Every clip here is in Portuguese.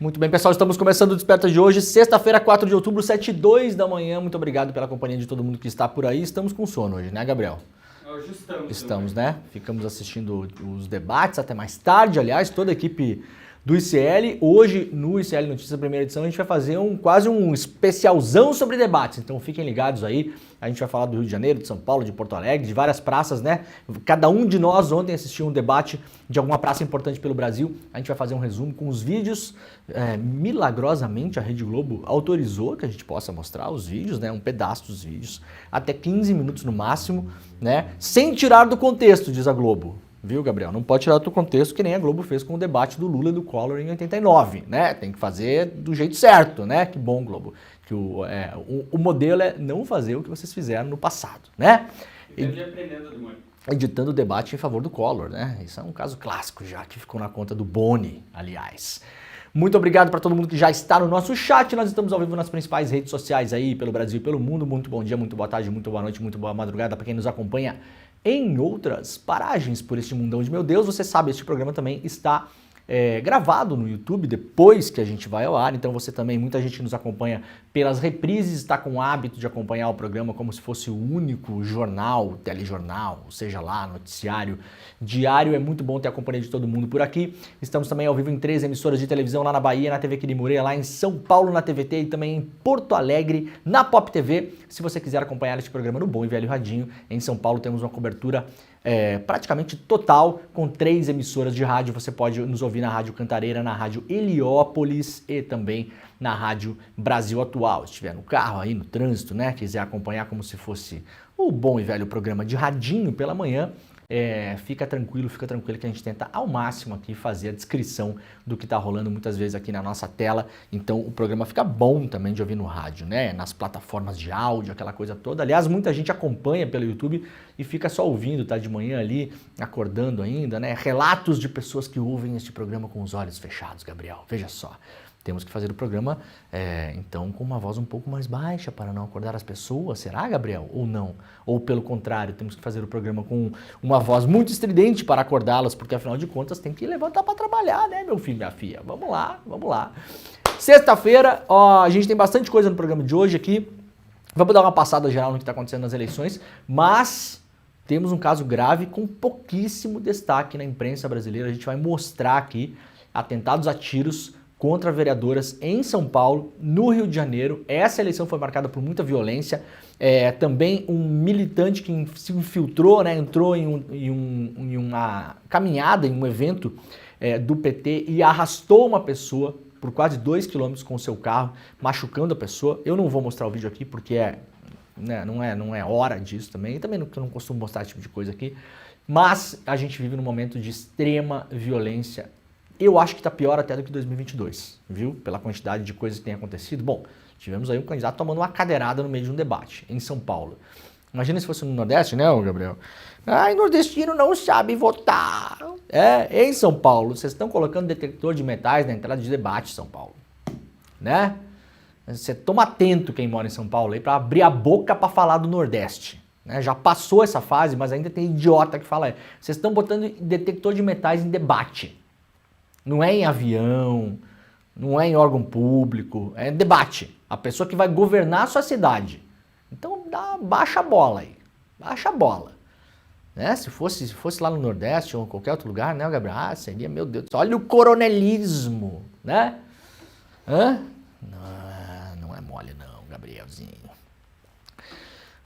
Muito bem, pessoal, estamos começando o Desperta de hoje, sexta-feira, 4 de outubro, 7h02 da manhã. Muito obrigado pela companhia de todo mundo que está por aí. Estamos com sono hoje, né, Gabriel? Hoje estamos. Estamos, né? Ficamos assistindo os debates até mais tarde, aliás, toda a equipe do ICL. Hoje, no ICL Notícias, primeira edição, a gente vai fazer quase um especialzão sobre debates. Então fiquem ligados aí. A gente vai falar do Rio de Janeiro, de São Paulo, de Porto Alegre, de várias praças, né? Cada um de nós ontem assistiu um debate de alguma praça importante pelo Brasil. A gente vai fazer um resumo com os vídeos. Milagrosamente, a Rede Globo autorizou que a gente possa mostrar os vídeos, né? Um pedaço dos vídeos, até 15 minutos no máximo, né? Sem tirar do contexto, diz a Globo. Viu, Gabriel? Não pode tirar do contexto que nem a Globo fez com o debate do Lula e do Collor em 89, né? Tem que fazer do jeito certo, né? Que bom, Globo. Que o modelo é não fazer o que vocês fizeram no passado, né? Editando o debate em favor do Collor, né? Isso é um caso clássico já, que ficou na conta do Boni, aliás. Muito obrigado para todo mundo que já está no nosso chat. Nós estamos ao vivo nas principais redes sociais aí, pelo Brasil e pelo mundo. Muito bom dia, muito boa tarde, muito boa noite, muito boa madrugada para quem nos acompanha em outras paragens por este mundão de meu Deus. Você sabe, este programa também está gravado no YouTube depois que a gente vai ao ar, então você também, muita gente nos acompanha pelas reprises, está com o hábito de acompanhar o programa como se fosse o único jornal, telejornal, seja lá, noticiário diário. É muito bom ter a companhia de todo mundo por aqui. Estamos também ao vivo em 3 emissoras de televisão, lá na Bahia, na TV Quirimureia, lá em São Paulo, na TVT, e também em Porto Alegre, na Pop TV. Se você quiser acompanhar este programa no Bom e Velho Radinho, em São Paulo temos uma cobertura praticamente total, com 3 emissoras de rádio. Você pode nos ouvir na Rádio Cantareira, na Rádio Heliópolis e também na Rádio Brasil Atual. Se estiver no carro aí, no trânsito, né, quiser acompanhar como se fosse o bom e velho programa de radinho pela manhã, fica tranquilo que a gente tenta ao máximo aqui fazer a descrição do que está rolando muitas vezes aqui na nossa tela. Então o programa fica bom também de ouvir no rádio, né? Nas plataformas de áudio, aquela coisa toda. Aliás, muita gente acompanha pelo YouTube e fica só ouvindo, tá de manhã ali, acordando ainda, né? Relatos de pessoas que ouvem este programa com os olhos fechados, Gabriel. Veja só. Temos que fazer o programa, então, com uma voz um pouco mais baixa para não acordar as pessoas. Será, Gabriel? Ou não? Ou, pelo contrário, temos que fazer o programa com uma voz muito estridente para acordá-las, porque, afinal de contas, tem que levantar para trabalhar, né, meu filho, minha filha? Vamos lá, vamos lá. Sexta-feira, a gente tem bastante coisa no programa de hoje aqui. Vamos dar uma passada geral no que está acontecendo nas eleições, mas temos um caso grave com pouquíssimo destaque na imprensa brasileira. A gente vai mostrar aqui atentados a tiros contra vereadoras em São Paulo, no Rio de Janeiro. Essa eleição foi marcada por muita violência. Também um militante que se infiltrou, né, entrou em uma caminhada, em um evento do PT e arrastou uma pessoa por quase 2 quilômetros com o seu carro, machucando a pessoa. Eu não vou mostrar o vídeo aqui porque não é hora disso também. E também eu não costumo mostrar esse tipo de coisa aqui. Mas a gente vive num momento de extrema violência. Eu acho que está pior até do que 2022, viu? Pela quantidade de coisas que tem acontecido. Bom, tivemos aí um candidato tomando uma cadeirada no meio de um debate, em São Paulo. Imagina se fosse no Nordeste, né, Gabriel? Ai, nordestino não sabe votar. Em São Paulo, vocês estão colocando detector de metais na entrada de debate, São Paulo. Né? Você toma atento, quem mora em São Paulo, aí, para abrir a boca para falar do Nordeste. Né? Já passou essa fase, mas ainda tem idiota que fala. Vocês estão botando detector de metais em debate. Não é em avião, não é em órgão público, é debate. A pessoa que vai governar a sua cidade. Então baixa a bola aí, baixa a bola. Né? Se fosse lá no Nordeste ou em qualquer outro lugar, né, Gabriel? Seria, meu Deus, olha o coronelismo, né? Não é mole não, Gabrielzinho.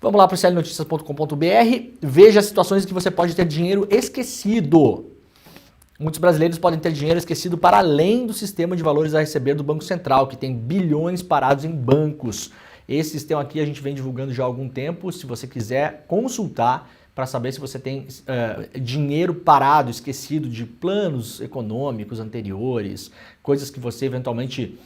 Vamos lá para o clnoticias.com.br, veja as situações que você pode ter dinheiro esquecido. Muitos brasileiros podem ter dinheiro esquecido para além do sistema de valores a receber do Banco Central, que tem bilhões parados em bancos. Esse sistema aqui a gente vem divulgando já há algum tempo. Se você quiser consultar para saber se você tem dinheiro parado, esquecido de planos econômicos anteriores, coisas que você eventualmente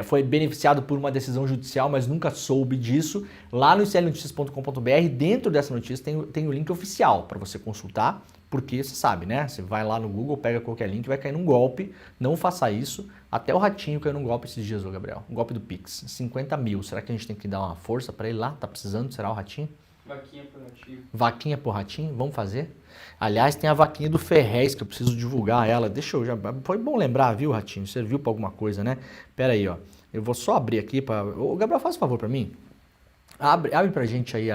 foi beneficiado por uma decisão judicial, mas nunca soube disso, lá no clnoticias.com.br, dentro dessa notícia tem o link oficial para você consultar. Porque você sabe, né? Você vai lá no Google, pega qualquer link, vai cair num golpe. Não faça isso. Até o Ratinho caiu num golpe esses dias, Gabriel. Um golpe do Pix. 50 mil. Será que a gente tem que dar uma força para ele lá? Tá precisando? Será o Ratinho? Vaquinha pro ratinho. Vaquinha pro ratinho? Vamos fazer? Aliás, tem a vaquinha do Ferrez, que eu preciso divulgar ela. Deixa eu já... Foi bom lembrar, viu, ratinho? Serviu pra alguma coisa, né? Pera aí, ó. Eu vou só abrir aqui pra... Ô, Gabriel, faz um favor pra mim. Abre pra gente aí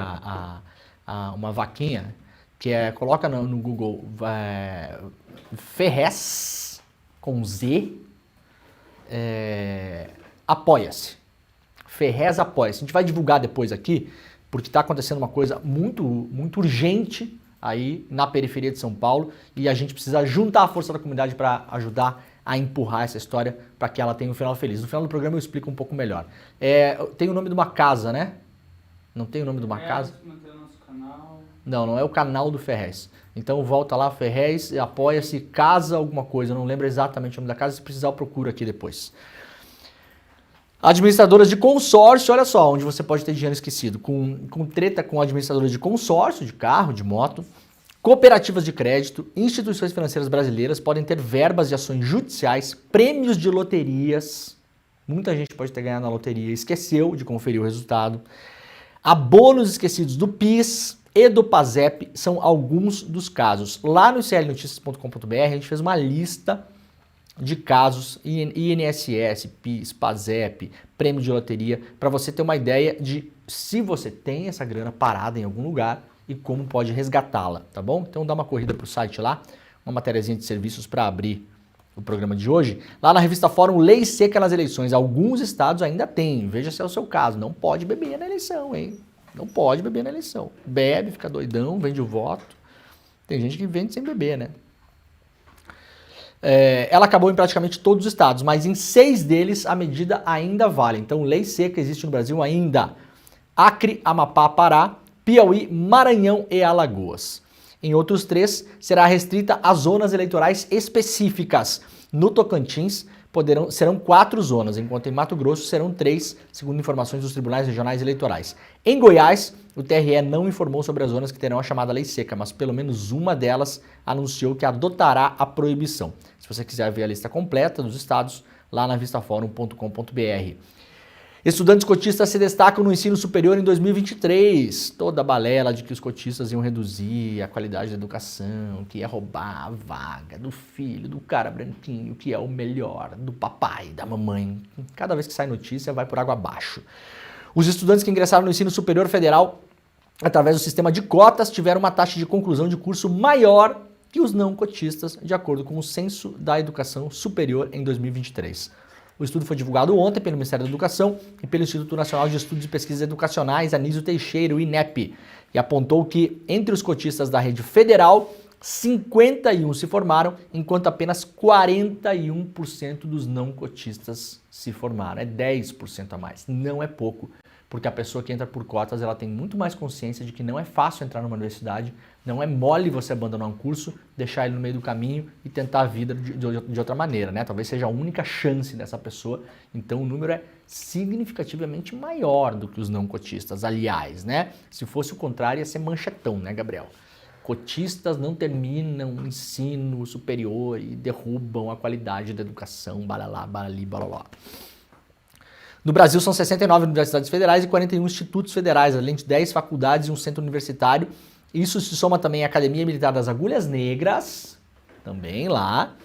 uma vaquinha, que é... Coloca no Google Ferrez, com Z, apoia-se. Ferrez apoia-se. A gente vai divulgar depois aqui, porque está acontecendo uma coisa muito, muito urgente aí na periferia de São Paulo e a gente precisa juntar a força da comunidade para ajudar a empurrar essa história para que ela tenha um final feliz. No final do programa eu explico um pouco melhor. Tem o nome de uma casa, né? Não tem o nome de uma casa? Manter o nosso canal. Não é o canal do Ferrez. Então volta lá, Ferrez, apoia-se, casa alguma coisa. Eu não lembro exatamente o nome da casa, se precisar eu procuro aqui depois. Administradoras de consórcio, olha só, onde você pode ter dinheiro esquecido, com treta com administradoras de consórcio, de carro, de moto, cooperativas de crédito, instituições financeiras brasileiras podem ter verbas de ações judiciais, prêmios de loterias, muita gente pode ter ganhado na loteria e esqueceu de conferir o resultado, abonos esquecidos do PIS e do PASEP são alguns dos casos. Lá no iclnoticias.com.br a gente fez uma lista de casos, INSS, PIS, PASEP, prêmio de loteria, para você ter uma ideia de se você tem essa grana parada em algum lugar e como pode resgatá-la, tá bom? Então dá uma corrida pro site lá, uma matériazinha de serviços para abrir o programa de hoje. Lá na revista Fórum, lei seca nas eleições. Alguns estados ainda têm, veja se é o seu caso, não pode beber na eleição, hein? Não pode beber na eleição. Bebe, fica doidão, vende o voto. Tem gente que vende sem beber, né? Ela acabou em praticamente todos os estados, mas em 6 deles a medida ainda vale. Então, lei seca existe no Brasil ainda. Acre, Amapá, Pará, Piauí, Maranhão e Alagoas. Em outros 3, será restrita a zonas eleitorais específicas. No Tocantins, serão 4 zonas, enquanto em Mato Grosso serão 3, segundo informações dos tribunais regionais eleitorais. Em Goiás, o TRE não informou sobre as zonas que terão a chamada lei seca, mas pelo menos uma delas anunciou que adotará a proibição. Se você quiser ver a lista completa dos estados, lá na vistaforum.com.br. Estudantes cotistas se destacam no ensino superior em 2023. Toda a balela de que os cotistas iam reduzir a qualidade da educação, que ia roubar a vaga do filho, do cara branquinho, que é o melhor, do papai, da mamãe. Cada vez que sai notícia, vai por água abaixo. Os estudantes que ingressaram no ensino superior federal através do sistema de cotas tiveram uma taxa de conclusão de curso maior que os não cotistas, de acordo com o Censo da Educação Superior em 2023. O estudo foi divulgado ontem pelo Ministério da Educação e pelo Instituto Nacional de Estudos e Pesquisas Educacionais, Anísio Teixeira, o INEP, e apontou que, entre os cotistas da rede federal, 51 se formaram, enquanto apenas 41% dos não cotistas se formaram. É 10% a mais. Não é pouco, porque a pessoa que entra por cotas, ela tem muito mais consciência de que não é fácil entrar numa universidade, não é mole você abandonar um curso, deixar ele no meio do caminho e tentar a vida de outra maneira, né? Talvez seja a única chance dessa pessoa, então o número é significativamente maior do que os não cotistas, aliás, né? Se fosse o contrário, ia ser manchetão, né, Gabriel? Cotistas não terminam o ensino superior e derrubam a qualidade da educação, balalá, balali, balalá. No Brasil são 69 universidades federais e 41 institutos federais, além de 10 faculdades e um centro universitário. Isso se soma também à Academia Militar das Agulhas Negras, também lá,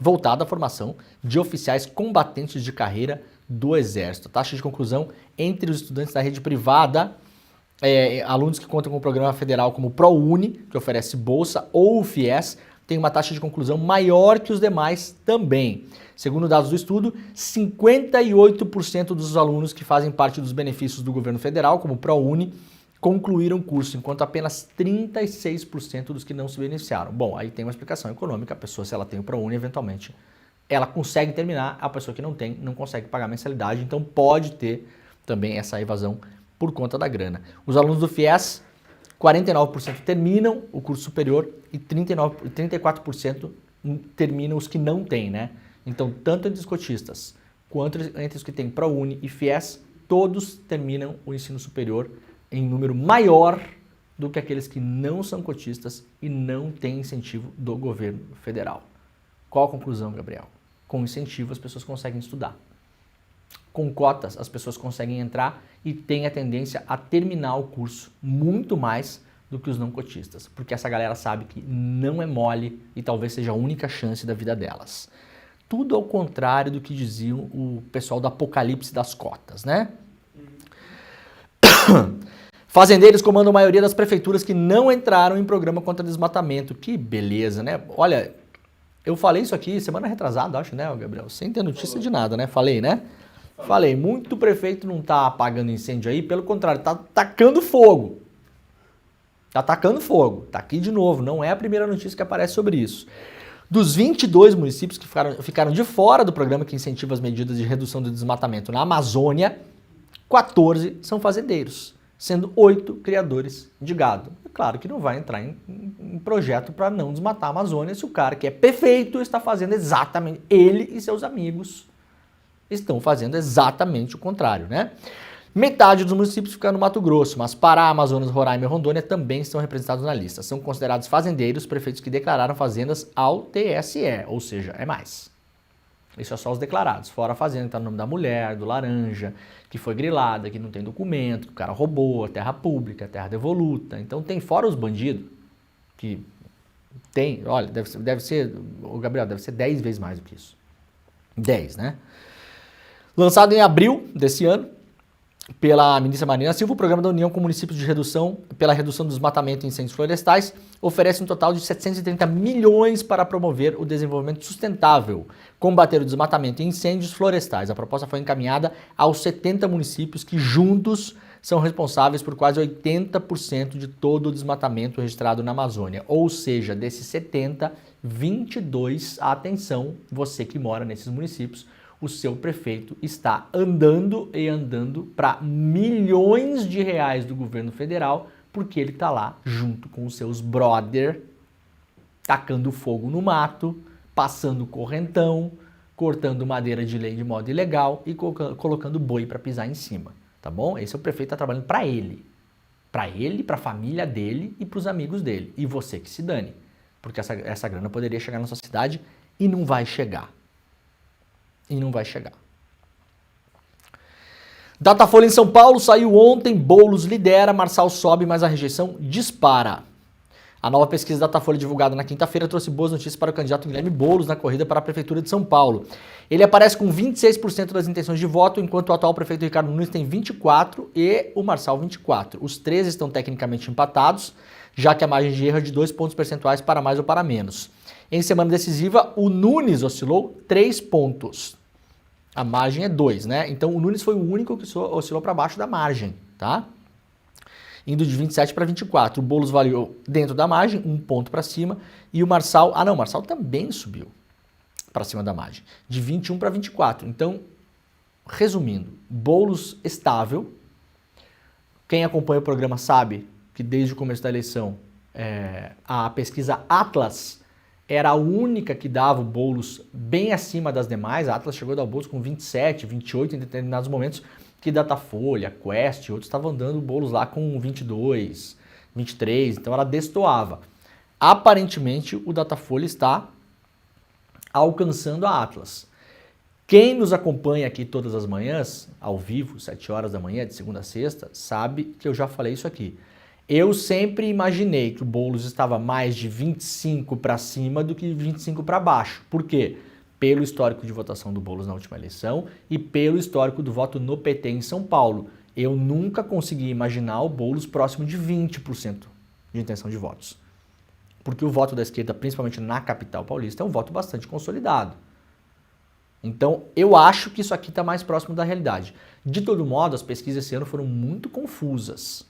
voltada à formação de oficiais combatentes de carreira do Exército. A taxa de conclusão entre os estudantes da rede privada, alunos que contam com o programa federal como o ProUni, que oferece bolsa, ou o FIES, tem uma taxa de conclusão maior que os demais também. Segundo dados do estudo, 58% dos alunos que fazem parte dos benefícios do governo federal, como o ProUni, concluíram o curso, enquanto apenas 36% dos que não se beneficiaram. Bom, aí tem uma explicação econômica, a pessoa, se ela tem o ProUni, eventualmente, ela consegue terminar, a pessoa que não tem, não consegue pagar a mensalidade, então pode ter também essa evasão por conta da grana. Os alunos do FIES, 49% terminam o curso superior e 34% terminam os que não têm, né? Então, tanto entre os cotistas quanto entre os que têm ProUni e FIES, todos terminam o ensino superior em número maior do que aqueles que não são cotistas e não têm incentivo do governo federal. Qual a conclusão, Gabriel? Com incentivo as pessoas conseguem estudar. com cotas as pessoas conseguem entrar e têm a tendência a terminar o curso muito mais do que os não cotistas, porque essa galera sabe que não é mole e talvez seja a única chance da vida delas. Tudo ao contrário do que diziam o pessoal do apocalipse das cotas, né? Fazendeiros comandam a maioria das prefeituras que não entraram em programa contra desmatamento. Que beleza, né? Olha, eu falei isso aqui semana retrasada, acho, né, Gabriel? Sem ter notícia de nada, né? Falei, né? Falei, muito prefeito não tá apagando incêndio aí, pelo contrário, tá tacando fogo. Tá tacando fogo. Tá aqui de novo, não é a primeira notícia que aparece sobre isso. Dos 22 municípios que ficaram de fora do programa que incentiva as medidas de redução do desmatamento na Amazônia, 14 são fazendeiros, sendo 8 criadores de gado. É claro que não vai entrar em projeto para não desmatar a Amazônia se o cara que é prefeito está fazendo exatamente, ele e seus amigos estão fazendo exatamente o contrário, né? Metade dos municípios ficam no Mato Grosso, mas Pará, Amazonas, Roraima e Rondônia também estão representados na lista. São considerados fazendeiros prefeitos que declararam fazendas ao TSE, ou seja, é mais. Isso é só os declarados, fora a fazenda que está no nome da mulher, do laranja, que foi grilada, que não tem documento, que o cara roubou, terra pública, terra devoluta. Então tem fora os bandidos, que tem, olha, deve ser, o Gabriel, deve ser 10 vezes mais do que isso. 10, né? Lançado em abril desse ano, pela ministra Marina Silva, o Programa da União com Municípios de Redução, pela redução do desmatamento e incêndios florestais, oferece um total de 730 milhões para promover o desenvolvimento sustentável, combater o desmatamento e incêndios florestais. A proposta foi encaminhada aos 70 municípios que juntos são responsáveis por quase 80% de todo o desmatamento registrado na Amazônia. Ou seja, desses 70, 22, atenção, você que mora nesses municípios, o seu prefeito está andando para milhões de reais do governo federal, porque ele está lá junto com os seus brother, tacando fogo no mato, passando correntão, cortando madeira de lei de modo ilegal e colocando boi para pisar em cima, tá bom? Esse é o prefeito que está trabalhando para ele, para a família dele e para os amigos dele. E você que se dane, porque essa grana poderia chegar na sua cidade e não vai chegar. E não vai chegar. Datafolha em São Paulo saiu ontem, Boulos lidera, Marçal sobe, mas a rejeição dispara. A nova pesquisa Datafolha divulgada na quinta-feira trouxe boas notícias para o candidato Guilherme Boulos na corrida para a Prefeitura de São Paulo. Ele aparece com 26% das intenções de voto, enquanto o atual prefeito Ricardo Nunes tem 24% e o Marçal 24%. Os três estão tecnicamente empatados, já que a margem de erro é de 2 pontos percentuais para mais ou para menos. Em semana decisiva, o Nunes oscilou 3 pontos. A margem é 2, né? Então o Nunes foi o único que oscilou para baixo da margem, tá? Indo de 27 para 24. O Boulos variou dentro da margem, 1 ponto para cima. E o Marçal, o Marçal também subiu para cima da margem, de 21 para 24. Então, resumindo, Boulos estável. Quem acompanha o programa sabe que desde o começo da eleição, a pesquisa Atlas era a única que dava o Boulos bem acima das demais. A Atlas chegou a dar o Boulos com 27, 28 em determinados momentos, que Datafolha, Quest e outros estavam dando o Boulos lá com 22, 23, então ela destoava. Aparentemente o Datafolha está alcançando a Atlas. Quem nos acompanha aqui todas as manhãs, ao vivo, 7 horas da manhã, de segunda a sexta, sabe que eu já falei isso aqui. Eu sempre imaginei que o Boulos estava mais de 25 para cima do que 25 para baixo. Por quê? Pelo histórico de votação do Boulos na última eleição e pelo histórico do voto no PT em São Paulo. Eu nunca consegui imaginar o Boulos próximo de 20% de intenção de votos. Porque o voto da esquerda, principalmente na capital paulista, é um voto bastante consolidado. Então, eu acho que isso aqui está mais próximo da realidade. De todo modo, as pesquisas esse ano foram muito confusas.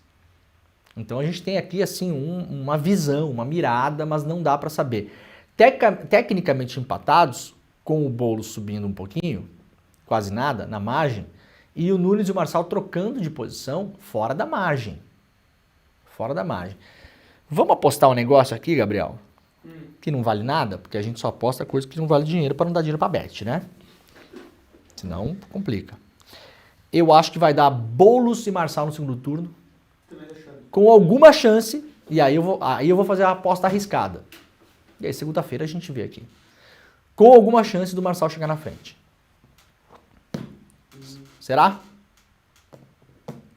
Então a gente tem aqui assim uma visão, uma mirada, mas não dá para saber. Tecnicamente empatados, com o Boulos subindo um pouquinho, quase nada, na margem, e o Nunes e o Marçal trocando de posição fora da margem. Fora da margem. Vamos apostar um negócio aqui, Gabriel? Que não vale nada, porque a gente só aposta coisa que não vale dinheiro para não dar dinheiro para bet, né? Senão complica. Eu acho que vai dar Boulos e Marçal no segundo turno, com alguma chance, e aí eu vou fazer a aposta arriscada. E aí segunda-feira a gente vê aqui. Com alguma chance do Marçal chegar na frente. Será?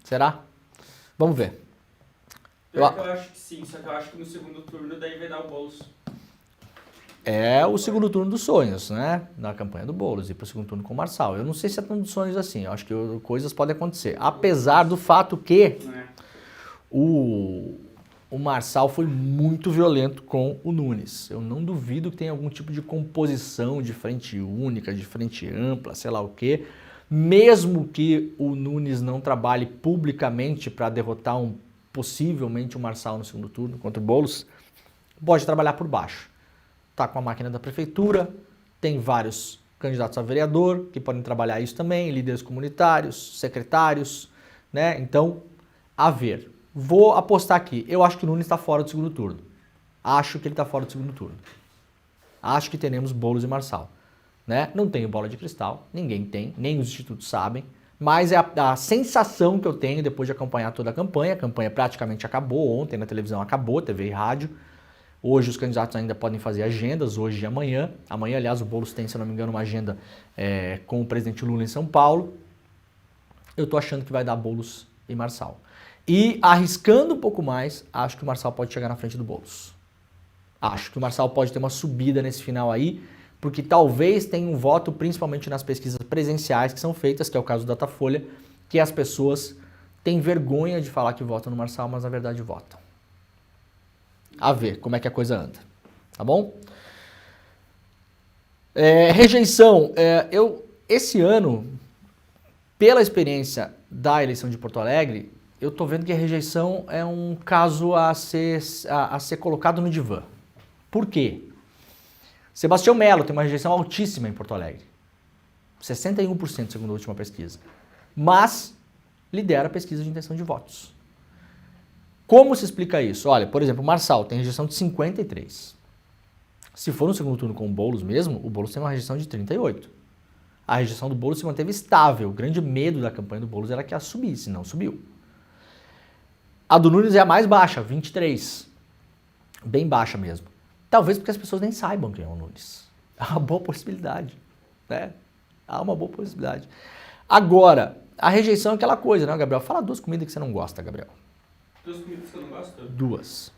Será? Vamos ver. Pior que eu acho que sim, só que eu acho que no segundo turno daí vai dar o Boulos. É o segundo turno dos sonhos, né? Na campanha do Boulos, ir para o segundo turno com o Marçal. Eu não sei se é tão dos sonhos assim, eu acho que coisas podem acontecer. Apesar do fato que o Marçal foi muito violento com o Nunes. Eu não duvido que tenha algum tipo de composição de frente única, de frente ampla, sei lá o quê. Mesmo que o Nunes não trabalhe publicamente para derrotar possivelmente o Marçal no segundo turno contra o Boulos, pode trabalhar por baixo. Tá com a máquina da prefeitura, tem vários candidatos a vereador que podem trabalhar isso também, líderes comunitários, secretários, né? Então, a ver. Vou apostar aqui. Eu acho que o Nunes está fora do segundo turno. Acho que ele está fora do segundo turno. Acho que teremos Boulos e Marçal, né? Não tenho bola de cristal, ninguém tem, nem os institutos sabem, mas é a sensação que eu tenho depois de acompanhar toda a campanha praticamente acabou, ontem na televisão acabou, TV e rádio. Hoje os candidatos ainda podem fazer agendas, hoje e amanhã. Amanhã, aliás, o Boulos tem, se não me engano, uma agenda com o presidente Lula em São Paulo. Eu tô achando que vai dar Boulos e Marçal. E arriscando um pouco mais, acho que o Marçal pode chegar na frente do Boulos. Acho que o Marçal pode ter uma subida nesse final aí, porque talvez tenha um voto, principalmente nas pesquisas presenciais que são feitas, que é o caso do Datafolha, que as pessoas têm vergonha de falar que votam no Marçal, mas na verdade votam. A ver como é que a coisa anda, tá bom? Rejeição, esse ano, pela experiência da eleição de Porto Alegre, eu tô vendo que a rejeição é um caso a ser colocado no divã. Por quê? Sebastião Melo tem uma rejeição altíssima em Porto Alegre, 61% segundo a última pesquisa, mas lidera a pesquisa de intenção de votos. Como se explica isso? Olha, por exemplo, o Marçal tem rejeição de 53. Se for no segundo turno com o Boulos mesmo, o Boulos tem uma rejeição de 38. A rejeição do Boulos se manteve estável. O grande medo da campanha do Boulos era que ela subisse, não subiu. A do Nunes é a mais baixa, 23. Bem baixa mesmo. Talvez porque as pessoas nem saibam quem é o Nunes. Há uma boa possibilidade, né? Há uma boa possibilidade. Agora, a rejeição é aquela coisa, né, Gabriel? Fala duas comidas que você não gosta, Gabriel. Duas comidas que eu não gosto? Duas.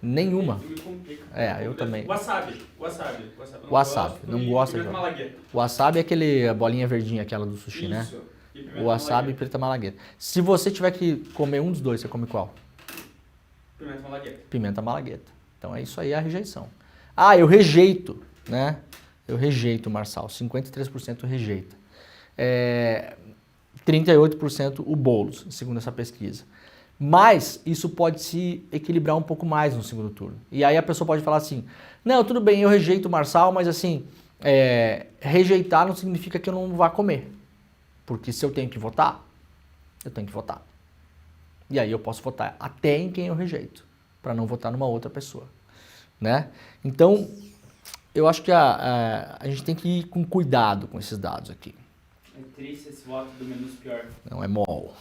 Nenhuma. Me complica. Eu também. Wasabi. Wasabi. Não gosta de pimenta malagueta. Wasabi é aquele bolinha verdinha, aquela do sushi, né? Isso. E pimenta Wasabi e pimenta malagueta. Se você tiver que comer um dos dois, você come qual? Pimenta malagueta. Pimenta malagueta. Então é isso aí a rejeição. Ah, eu rejeito, né? Eu rejeito o Marçal. 53% rejeita. 38% o Boulos, segundo essa pesquisa. Mas isso pode se equilibrar um pouco mais no segundo turno. E aí a pessoa pode falar assim, não, tudo bem, eu rejeito o Marçal, mas assim, rejeitar não significa que eu não vá comer. Porque se eu tenho que votar, eu tenho que votar. E aí eu posso votar até em quem eu rejeito, para não votar numa outra pessoa, né? Então, eu acho que a gente tem que ir com cuidado com esses dados aqui. É triste esse voto do menos pior. Não é mol.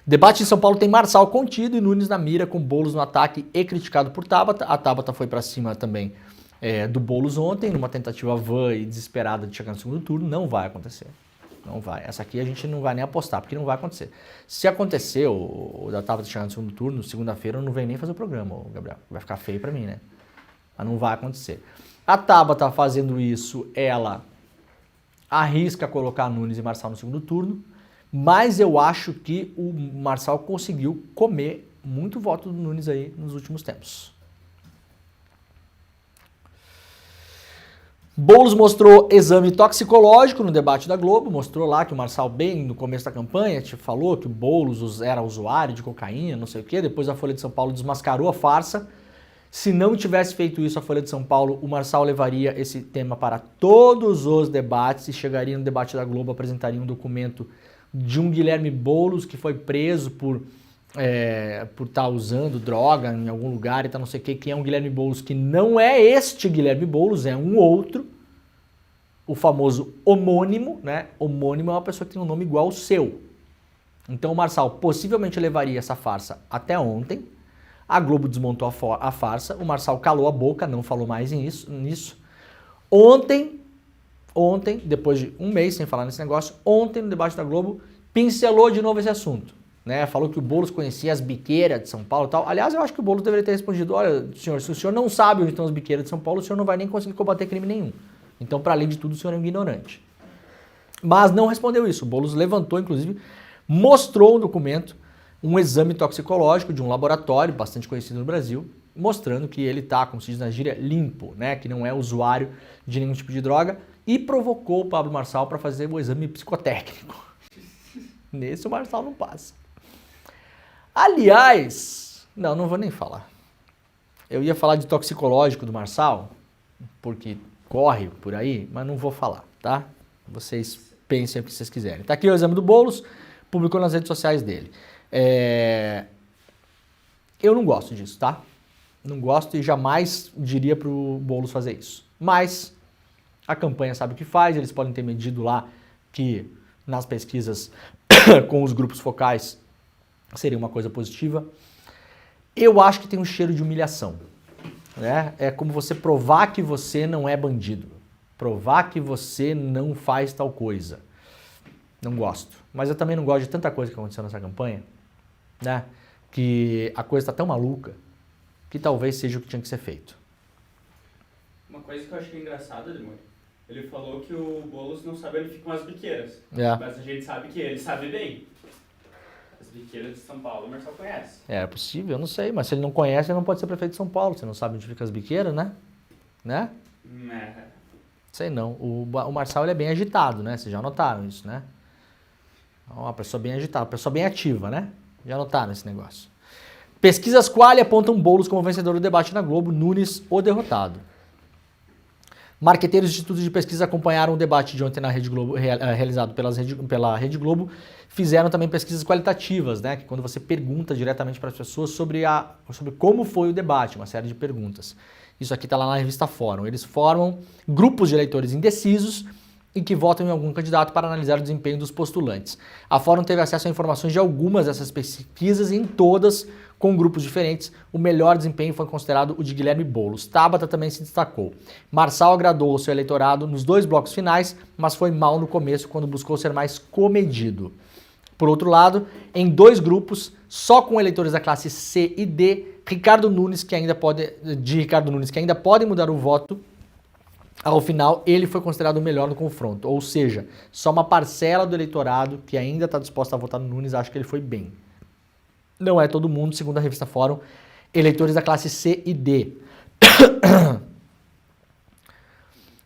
Debate em São Paulo tem Marçal contido e Nunes na mira, com Boulos no ataque e criticado por Tabata. A Tabata foi para cima também do Boulos ontem, numa tentativa vã e desesperada de chegar no segundo turno. Não vai acontecer. Não vai. Essa aqui a gente não vai nem apostar, porque não vai acontecer. Se acontecer o da Tabata chegar no segundo turno, segunda-feira eu não venho nem fazer o programa, Gabriel. Vai ficar feio para mim, né? Mas não vai acontecer. A Tabata fazendo isso, ela arrisca colocar Nunes e Marçal no segundo turno, mas eu acho que o Marçal conseguiu comer muito voto do Nunes aí nos últimos tempos. Boulos mostrou exame toxicológico no debate da Globo, mostrou lá que o Marçal, bem no começo da campanha, falou que o Boulos era usuário de cocaína, não sei o quê, depois a Folha de São Paulo desmascarou a farsa. Se não tivesse feito isso a Folha de São Paulo, o Marçal levaria esse tema para todos os debates e chegaria no debate da Globo, apresentaria um documento de um Guilherme Boulos que foi preso por estar usando droga em algum lugar e tal, não sei o que é um Guilherme Boulos que não é este Guilherme Boulos, é um outro, o famoso homônimo, né? Homônimo é uma pessoa que tem um nome igual ao seu. Então o Marçal possivelmente levaria essa farsa até ontem. A Globo desmontou a farsa, o Marçal calou a boca, não falou mais nisso. Ontem, ontem, depois de um mês sem falar nesse negócio, ontem no debate da Globo, pincelou de novo esse assunto. Né? Falou que o Boulos conhecia as biqueiras de São Paulo e tal. Aliás, eu acho que o Boulos deveria ter respondido, olha, senhor, se o senhor não sabe onde estão as biqueiras de São Paulo, o senhor não vai nem conseguir combater crime nenhum. Então, para além de tudo, o senhor é um ignorante. Mas não respondeu isso. O Boulos levantou, inclusive, mostrou um documento, um exame toxicológico de um laboratório bastante conhecido no Brasil, mostrando que ele está, como se diz na gíria, limpo, né? Que não é usuário de nenhum tipo de droga, e provocou o Pablo Marçal para fazer o exame psicotécnico. Nesse o Marçal não passa. Aliás, não vou nem falar. Eu ia falar de toxicológico do Marçal, porque corre por aí, mas não vou falar, tá? Vocês pensem o que vocês quiserem. Tá aqui o exame do Boulos, publicou nas redes sociais dele. Eu não gosto disso, tá? Não gosto e jamais diria pro Boulos fazer isso. Mas a campanha sabe o que faz, eles podem ter medido lá que nas pesquisas com os grupos focais seria uma coisa positiva. Eu acho que tem um cheiro de humilhação. Né? É como você provar que você não é bandido. Provar que você não faz tal coisa. Não gosto. Mas eu também não gosto de tanta coisa que aconteceu nessa campanha, né? Que a coisa está tão maluca que talvez seja o que tinha que ser feito. Uma coisa que eu achei engraçada, Demônio, ele falou que o Boulos não sabe onde ficam as biqueiras. Mas a gente sabe que ele sabe bem. As biqueiras de São Paulo, o Marçal conhece. É possível, eu não sei. Mas se ele não conhece, ele não pode ser prefeito de São Paulo. Você não sabe onde ficam as biqueiras, né? Né? Sei não. O Marçal ele é bem agitado, né? Vocês já notaram isso, né? Uma pessoa bem agitada, uma pessoa bem ativa, né? Já notaram esse negócio. Pesquisas Qualy apontam Boulos como vencedor do debate na Globo, Nunes o derrotado. Marqueteiros de institutos de pesquisa acompanharam o debate de ontem na Rede Globo, realizado pela Rede Globo. Fizeram também pesquisas qualitativas, né? Que quando você pergunta diretamente para as pessoas sobre como foi o debate, uma série de perguntas. Isso aqui está lá na revista Fórum. Eles formam grupos de eleitores indecisos e que votam em algum candidato para analisar o desempenho dos postulantes. A Fórum teve acesso a informações de algumas dessas pesquisas e em todas, com grupos diferentes, o melhor desempenho foi considerado o de Guilherme Boulos. Tabata também se destacou. Marçal agradou o seu eleitorado nos 2 blocos finais, mas foi mal no começo quando buscou ser mais comedido. Por outro lado, em 2 grupos, só com eleitores da classe C e D, Ricardo Nunes, que ainda podem mudar o voto, ao final, ele foi considerado o melhor no confronto. Ou seja, só uma parcela do eleitorado que ainda está disposta a votar no Nunes acha que ele foi bem. Não é todo mundo, segundo a revista Fórum, eleitores da classe C e D.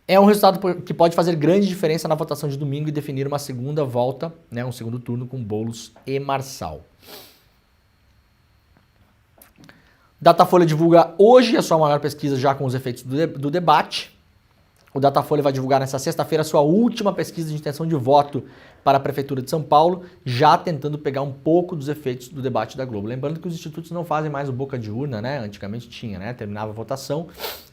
É um resultado que pode fazer grande diferença na votação de domingo e definir uma segunda volta, né, um segundo turno com Boulos e Marçal. Datafolha divulga hoje a sua maior pesquisa já com os efeitos do debate. O Datafolha vai divulgar nesta sexta-feira a sua última pesquisa de intenção de voto para a Prefeitura de São Paulo, já tentando pegar um pouco dos efeitos do debate da Globo. Lembrando que os institutos não fazem mais o boca de urna, né? Antigamente tinha, né? Terminava a votação,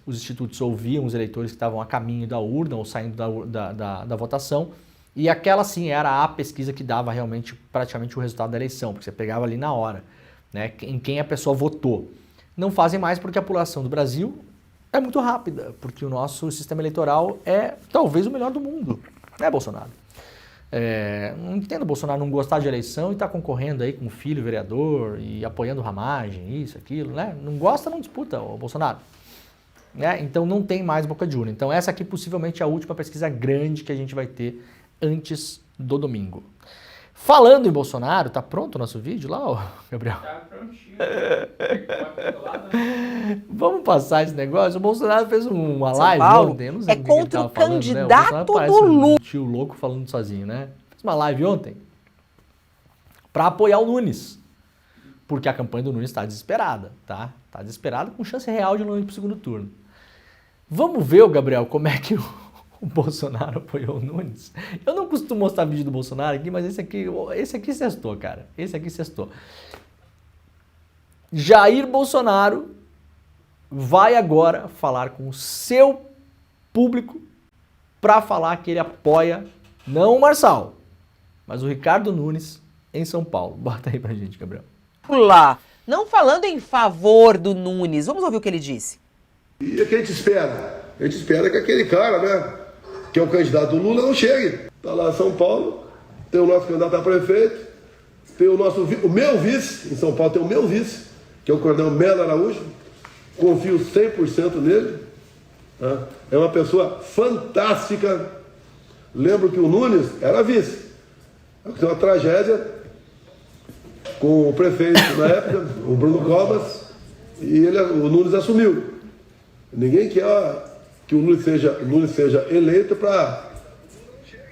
os institutos ouviam os eleitores que estavam a caminho da urna ou saindo da votação, e aquela sim era a pesquisa que dava realmente praticamente o resultado da eleição, porque você pegava ali na hora, né? Em quem a pessoa votou. Não fazem mais porque a população do Brasil é muito rápida, porque o nosso sistema eleitoral é talvez o melhor do mundo, né, Bolsonaro? Não entendo o Bolsonaro não gostar de eleição e estar concorrendo aí com o filho vereador e apoiando ramagem, isso, aquilo, né? Não gosta, não disputa, o Bolsonaro. Né? Então não tem mais boca de urna. Então essa aqui possivelmente é a última pesquisa grande que a gente vai ter antes do domingo. Falando em Bolsonaro, tá pronto o nosso vídeo lá, ó, Gabriel? Tá prontinho. Vamos passar esse negócio? O Bolsonaro fez uma live ontem, eu não sei contra o falando, candidato né? do Lula. Um tio louco falando sozinho, né? Fez uma live ontem para apoiar o Nunes, porque a campanha do Nunes está desesperada, tá? Tá desesperada com chance real de não ir pro segundo turno. Vamos ver, Gabriel, como é que o Bolsonaro apoiou o Nunes. Eu não costumo mostrar vídeo do Bolsonaro aqui, mas esse aqui sextou, cara. Esse aqui sextou. Jair Bolsonaro vai agora falar com o seu público para falar que ele apoia, não o Marçal, mas o Ricardo Nunes em São Paulo. Bota aí pra gente, Gabriel. Lá, não falando em favor do Nunes. Vamos ouvir o que ele disse. E o que a gente espera? A gente espera que aquele cara, né, que é o candidato do Lula, não chegue. Está lá em São Paulo, tem o nosso candidato a prefeito, tem o meu vice, em São Paulo tem o meu vice, que é o coronel Melo Araújo, confio 100% nele, tá? É uma pessoa fantástica. Lembro que o Nunes era vice. Aconteceu uma tragédia com o prefeito na época, o Bruno Covas, e o Nunes assumiu. Ninguém quer que o Nunes seja eleito para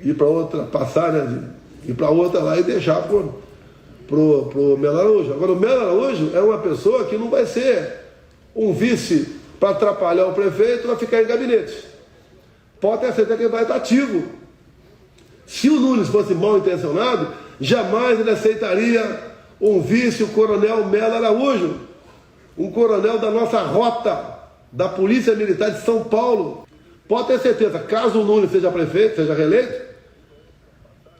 ir para outra, passar, né? Ir para outra lá e deixar pro Melo Araújo. Agora, o Melo Araújo é uma pessoa que não vai ser um vice para atrapalhar o prefeito, vai ficar em gabinete. Pode ter certeza que ele vai estar ativo. Se o Nunes fosse mal intencionado, jamais ele aceitaria um vice, o coronel Melo Araújo, um coronel da nossa rota, da Polícia Militar de São Paulo. Pode ter certeza, caso o Nunes seja prefeito, seja reeleito,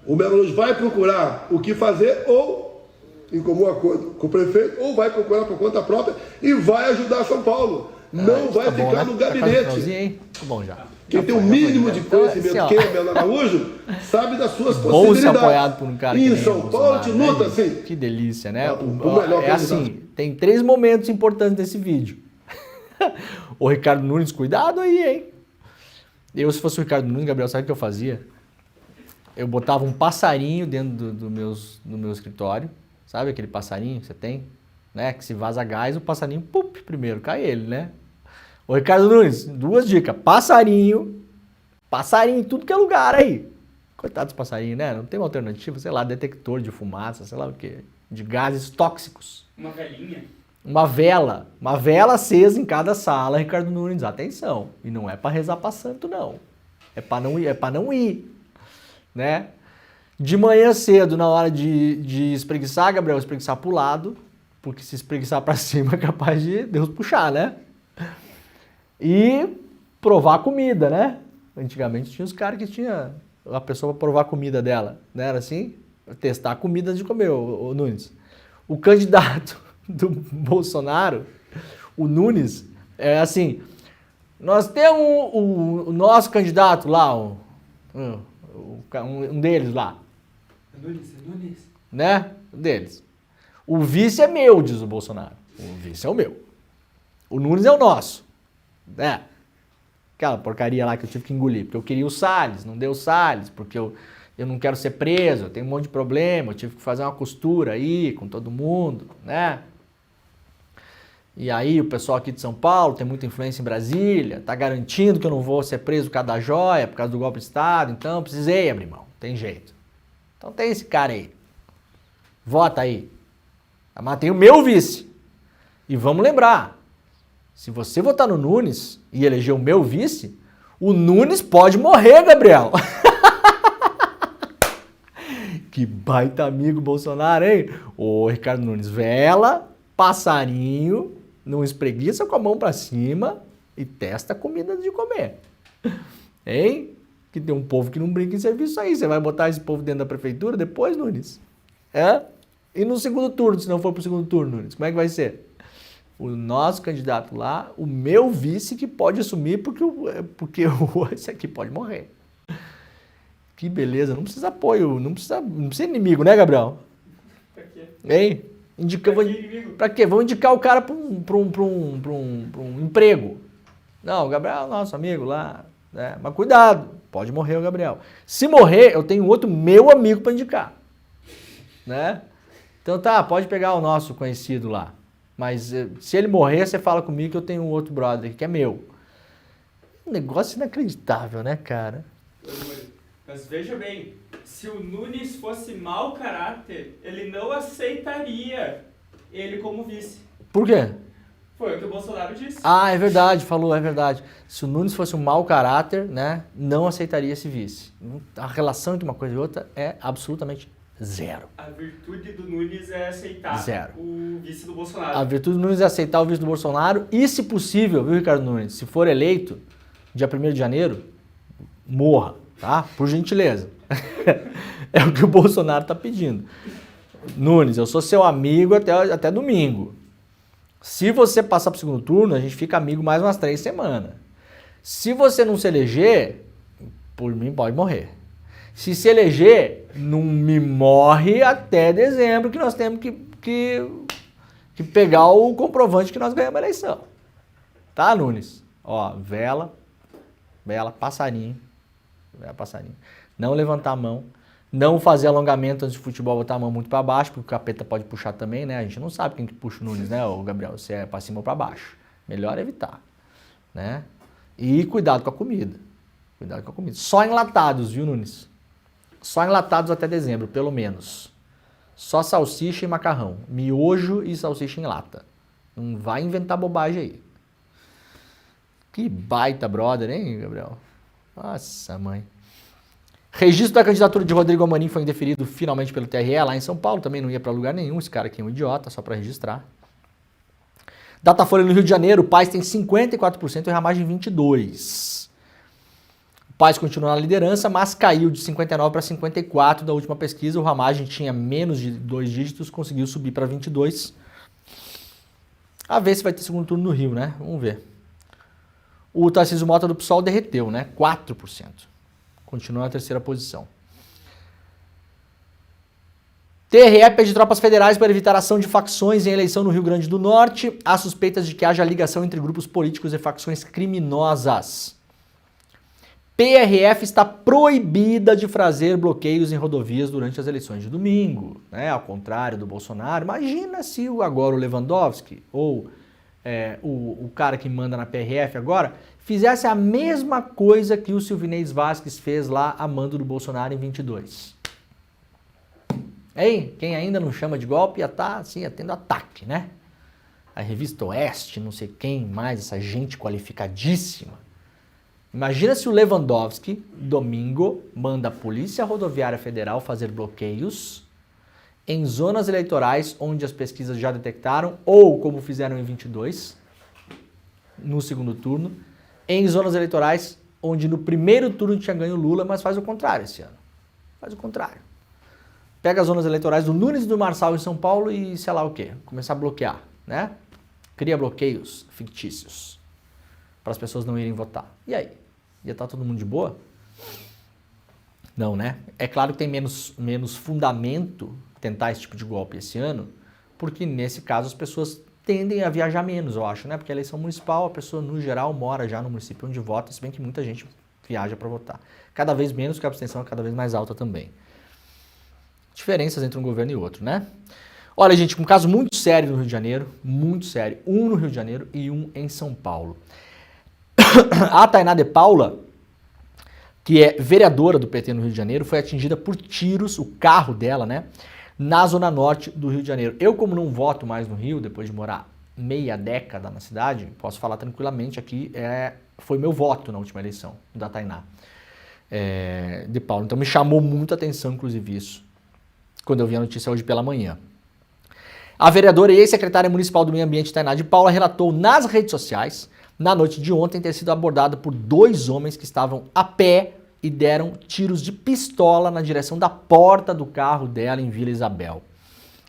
o Melo Araújo vai procurar o que fazer, ou em comum acordo com o prefeito, ou vai procurar por conta própria e vai ajudar São Paulo. Não vai ficar bom, né? no gabinete. Tá bom já. Quem tem o mínimo de conhecimento, quem é Melo Araújo, sabe das suas Bom possibilidades. ser apoiado por um cara e que em nem São o Paulo te Bolsonaro, luta né? assim. Que delícia, né? O melhor É assim, tem 3 momentos importantes desse vídeo. O Ricardo Nunes, cuidado aí, hein? Eu, se fosse o Ricardo Nunes, Gabriel, sabe o que eu fazia? Eu botava um passarinho dentro do meu escritório. Sabe aquele passarinho que você tem? Né? Que se vaza gás, o passarinho, pup, primeiro cai ele, né? Ô Ricardo Nunes, 2 dicas. Passarinho em tudo que é lugar aí. Coitado dos passarinhos, né? Não tem uma alternativa, sei lá, detector de fumaça, sei lá o quê. De gases tóxicos. Uma velhinha. Uma vela acesa em cada sala, Ricardo Nunes, atenção. E não é para rezar para santo, não. É para não ir, né? De manhã cedo, na hora de espreguiçar, Gabriel, espreguiçar pro lado, porque se espreguiçar para cima é capaz de Deus puxar, né? E provar comida, né? Antigamente tinha os caras que tinha a pessoa para provar a comida dela, não era assim? Testar a comida de comer, o Nunes. O candidato do Bolsonaro, o Nunes, é assim, nós temos o nosso candidato lá, um deles lá. Nunes. Né? Um deles. O vice é meu, diz o Bolsonaro. O vice é o meu. O Nunes é o nosso. Né? Aquela porcaria lá que eu tive que engolir, porque eu queria o Salles, não deu o Salles, porque eu não quero ser preso, eu tenho um monte de problema, eu tive que fazer uma costura aí com todo mundo, né? E aí o pessoal aqui de São Paulo tem muita influência em Brasília, tá garantindo que eu não vou ser preso por causa da joia, por causa do golpe de Estado, então eu precisei abrir mão, tem jeito. Então tem esse cara aí, vota aí. Mas tem o meu vice. E vamos lembrar, se você votar no Nunes e eleger o meu vice, o Nunes pode morrer, Gabriel. Que baita amigo Bolsonaro, hein? Ô, Ricardo Nunes, vela, passarinho, não espreguiça com a mão pra cima e testa a comida de comer. Hein? Que tem um povo que não brinca em serviço aí. Você vai botar esse povo dentro da prefeitura depois, Nunes? É? E no segundo turno, se não for pro segundo turno, Nunes, como é que vai ser? O nosso candidato lá, o meu vice que pode assumir porque esse aqui pode morrer. Que beleza, não precisa apoio, não precisa inimigo, né, Gabriel? Pra quê? Hein? Pra quê? Vamos indicar o cara pra um emprego. Não, o Gabriel é nosso amigo lá, né? Mas cuidado, pode morrer o Gabriel. Se morrer, eu tenho outro meu amigo para indicar, né? Então tá, pode pegar o nosso conhecido lá. Mas se ele morrer, você fala comigo que eu tenho um outro brother que é meu. Um negócio inacreditável, né, cara? Mas veja bem, se o Nunes fosse mau caráter, ele não aceitaria ele como vice. Por quê? Foi o que o Bolsonaro disse. Ah, é verdade, falou, é verdade. Se o Nunes fosse um mau caráter, né, não aceitaria esse vice. A relação entre uma coisa e outra é absolutamente zero. A virtude do Nunes é aceitar o vice do Bolsonaro. A virtude do Nunes é aceitar o vice do Bolsonaro e, se possível, viu, Ricardo Nunes, se for eleito, dia 1º de janeiro, morra, tá? Por gentileza. É o que o Bolsonaro tá pedindo. Nunes, eu sou seu amigo até domingo. Se você passar pro segundo turno, a gente fica amigo mais umas 3 semanas. Se você não se eleger, por mim pode morrer. Se eleger, não me morre até dezembro, que nós temos que pegar o comprovante que nós ganhamos a eleição. Tá, Nunes? Ó, vela, passarinho. Não levantar a mão. Não fazer alongamento antes de futebol, botar a mão muito para baixo, porque o capeta pode puxar também, né? A gente não sabe quem que puxa o Nunes, né, o Gabriel? Se é para cima ou para baixo. Melhor evitar, né? E cuidado com a comida. Só enlatados, viu, Nunes? Só enlatados até dezembro, pelo menos. Só salsicha e macarrão. Miojo e salsicha em lata. Não vai inventar bobagem aí. Que baita brother, hein, Gabriel? Nossa, mãe. Registro da candidatura de Rodrigo Amorim foi indeferido finalmente pelo TRE lá em São Paulo. Também não ia para lugar nenhum. Esse cara aqui é um idiota, só para registrar. Datafolha no Rio de Janeiro. O Paes tem 54% e Ramagem 22%. O Paes continua na liderança, mas caiu de 59% para 54% da última pesquisa. O Ramagem tinha menos de 2 dígitos, conseguiu subir para 22%. A ver se vai ter segundo turno no Rio, né? Vamos ver. O Tarcísio Mota do PSOL derreteu, né? 4%. Continua na terceira posição. TRE pede tropas federais para evitar ação de facções em eleição no Rio Grande do Norte. Há suspeitas de que haja ligação entre grupos políticos e facções criminosas. PRF está proibida de fazer bloqueios em rodovias durante as eleições de domingo, né? Ao contrário do Bolsonaro. Imagina se agora o Lewandowski ou o cara que manda na PRF agora fizesse a mesma coisa que o Silvinei Vasquez fez lá a mando do Bolsonaro em 22. Hein? Quem ainda não chama de golpe ia estar assim, tendo ataque, né? A revista Oeste, não sei quem mais, essa gente qualificadíssima. Imagina se o Lewandowski, domingo, manda a Polícia Rodoviária Federal fazer bloqueios em zonas eleitorais onde as pesquisas já detectaram, ou como fizeram em 22, no segundo turno, em zonas eleitorais onde no primeiro turno tinha ganho Lula, mas faz o contrário esse ano. Faz o contrário. Pega as zonas eleitorais do Nunes e do Marçal em São Paulo e sei lá o quê, começar a bloquear, né? Cria bloqueios fictícios para as pessoas não irem votar. E aí? Ia estar todo mundo de boa? Não, né? É claro que tem menos fundamento tentar esse tipo de golpe esse ano, porque nesse caso as pessoas tendem a viajar menos, eu acho, né? Porque a eleição municipal, a pessoa no geral mora já no município onde vota, se bem que muita gente viaja para votar. Cada vez menos, que a abstenção é cada vez mais alta também. Diferenças entre um governo e outro, né? Olha, gente, um caso muito sério no Rio de Janeiro, muito sério. Um no Rio de Janeiro e um em São Paulo. A Tainá de Paula, que é vereadora do PT no Rio de Janeiro, foi atingida por tiros, o carro dela, né? Na zona norte do Rio de Janeiro. Eu, como não voto mais no Rio, depois de morar meia década na cidade, posso falar tranquilamente aqui, foi meu voto na última eleição da Tainá de Paula. Então me chamou muita atenção, inclusive, isso, quando eu vi a notícia hoje pela manhã. A vereadora e ex-secretária municipal do Meio Ambiente, Tainá de Paula, relatou nas redes sociais, na noite de ontem, ter sido abordada por 2 homens que estavam a pé e deram tiros de pistola na direção da porta do carro dela em Vila Isabel.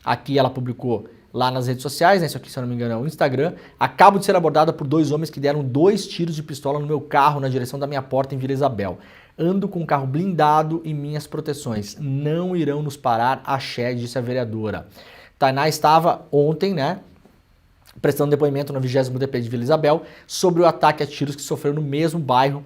Aqui ela publicou lá nas redes sociais, né? Isso aqui, se eu não me engano, é o Instagram. Acabo de ser abordada por 2 homens que deram 2 tiros de pistola no meu carro na direção da minha porta em Vila Isabel. Ando com um carro blindado e minhas proteções. Não irão nos parar, axé, disse a vereadora. Tainá estava ontem, né, prestando depoimento no 20º DP de Vila Isabel sobre o ataque a tiros que sofreu no mesmo bairro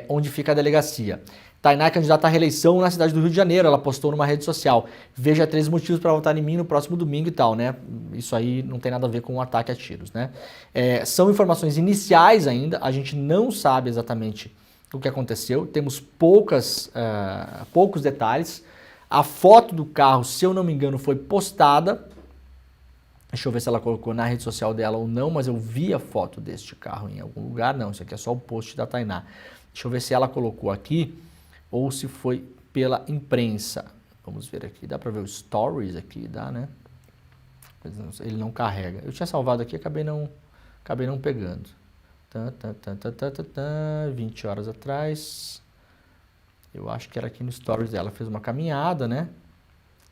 onde fica a delegacia. Tainá é candidata à reeleição na cidade do Rio de Janeiro. Ela postou numa rede social: veja 3 motivos para votar em mim no próximo domingo e tal, né? Isso aí não tem nada a ver com o ataque a tiros, né? São informações iniciais ainda, a gente não sabe exatamente o que aconteceu, temos poucos detalhes. A foto do carro, se eu não me engano, foi postada. Deixa eu ver se ela colocou na rede social dela ou não, mas eu vi a foto deste carro em algum lugar. Não, isso aqui é só o post da Tainá. Deixa eu ver se ela colocou aqui ou se foi pela imprensa. Vamos ver aqui, dá pra ver os stories aqui, dá, né? Ele não carrega. Eu tinha salvado aqui, acabei não pegando. 20 horas atrás. Eu acho que era aqui no stories dela. Fez uma caminhada, né?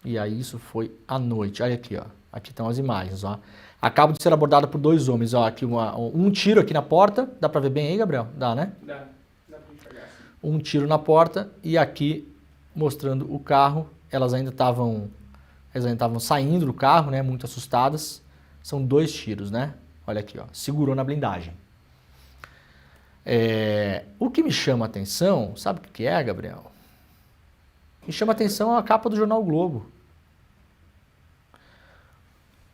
E aí isso foi à noite. Olha aqui, ó. Aqui estão as imagens, ó. Acabo de ser abordada por 2 homens, ó. Aqui um tiro aqui na porta. Dá pra ver bem aí, Gabriel? Dá, né? Dá pra enxergar, sim. um tiro na porta e aqui mostrando o carro. Elas ainda estavam saindo do carro, né, muito assustadas. São 2 tiros, né? Olha aqui, ó, segurou na blindagem. O que me chama a atenção, sabe o que é, Gabriel? Me chama a atenção a capa do jornal o Globo.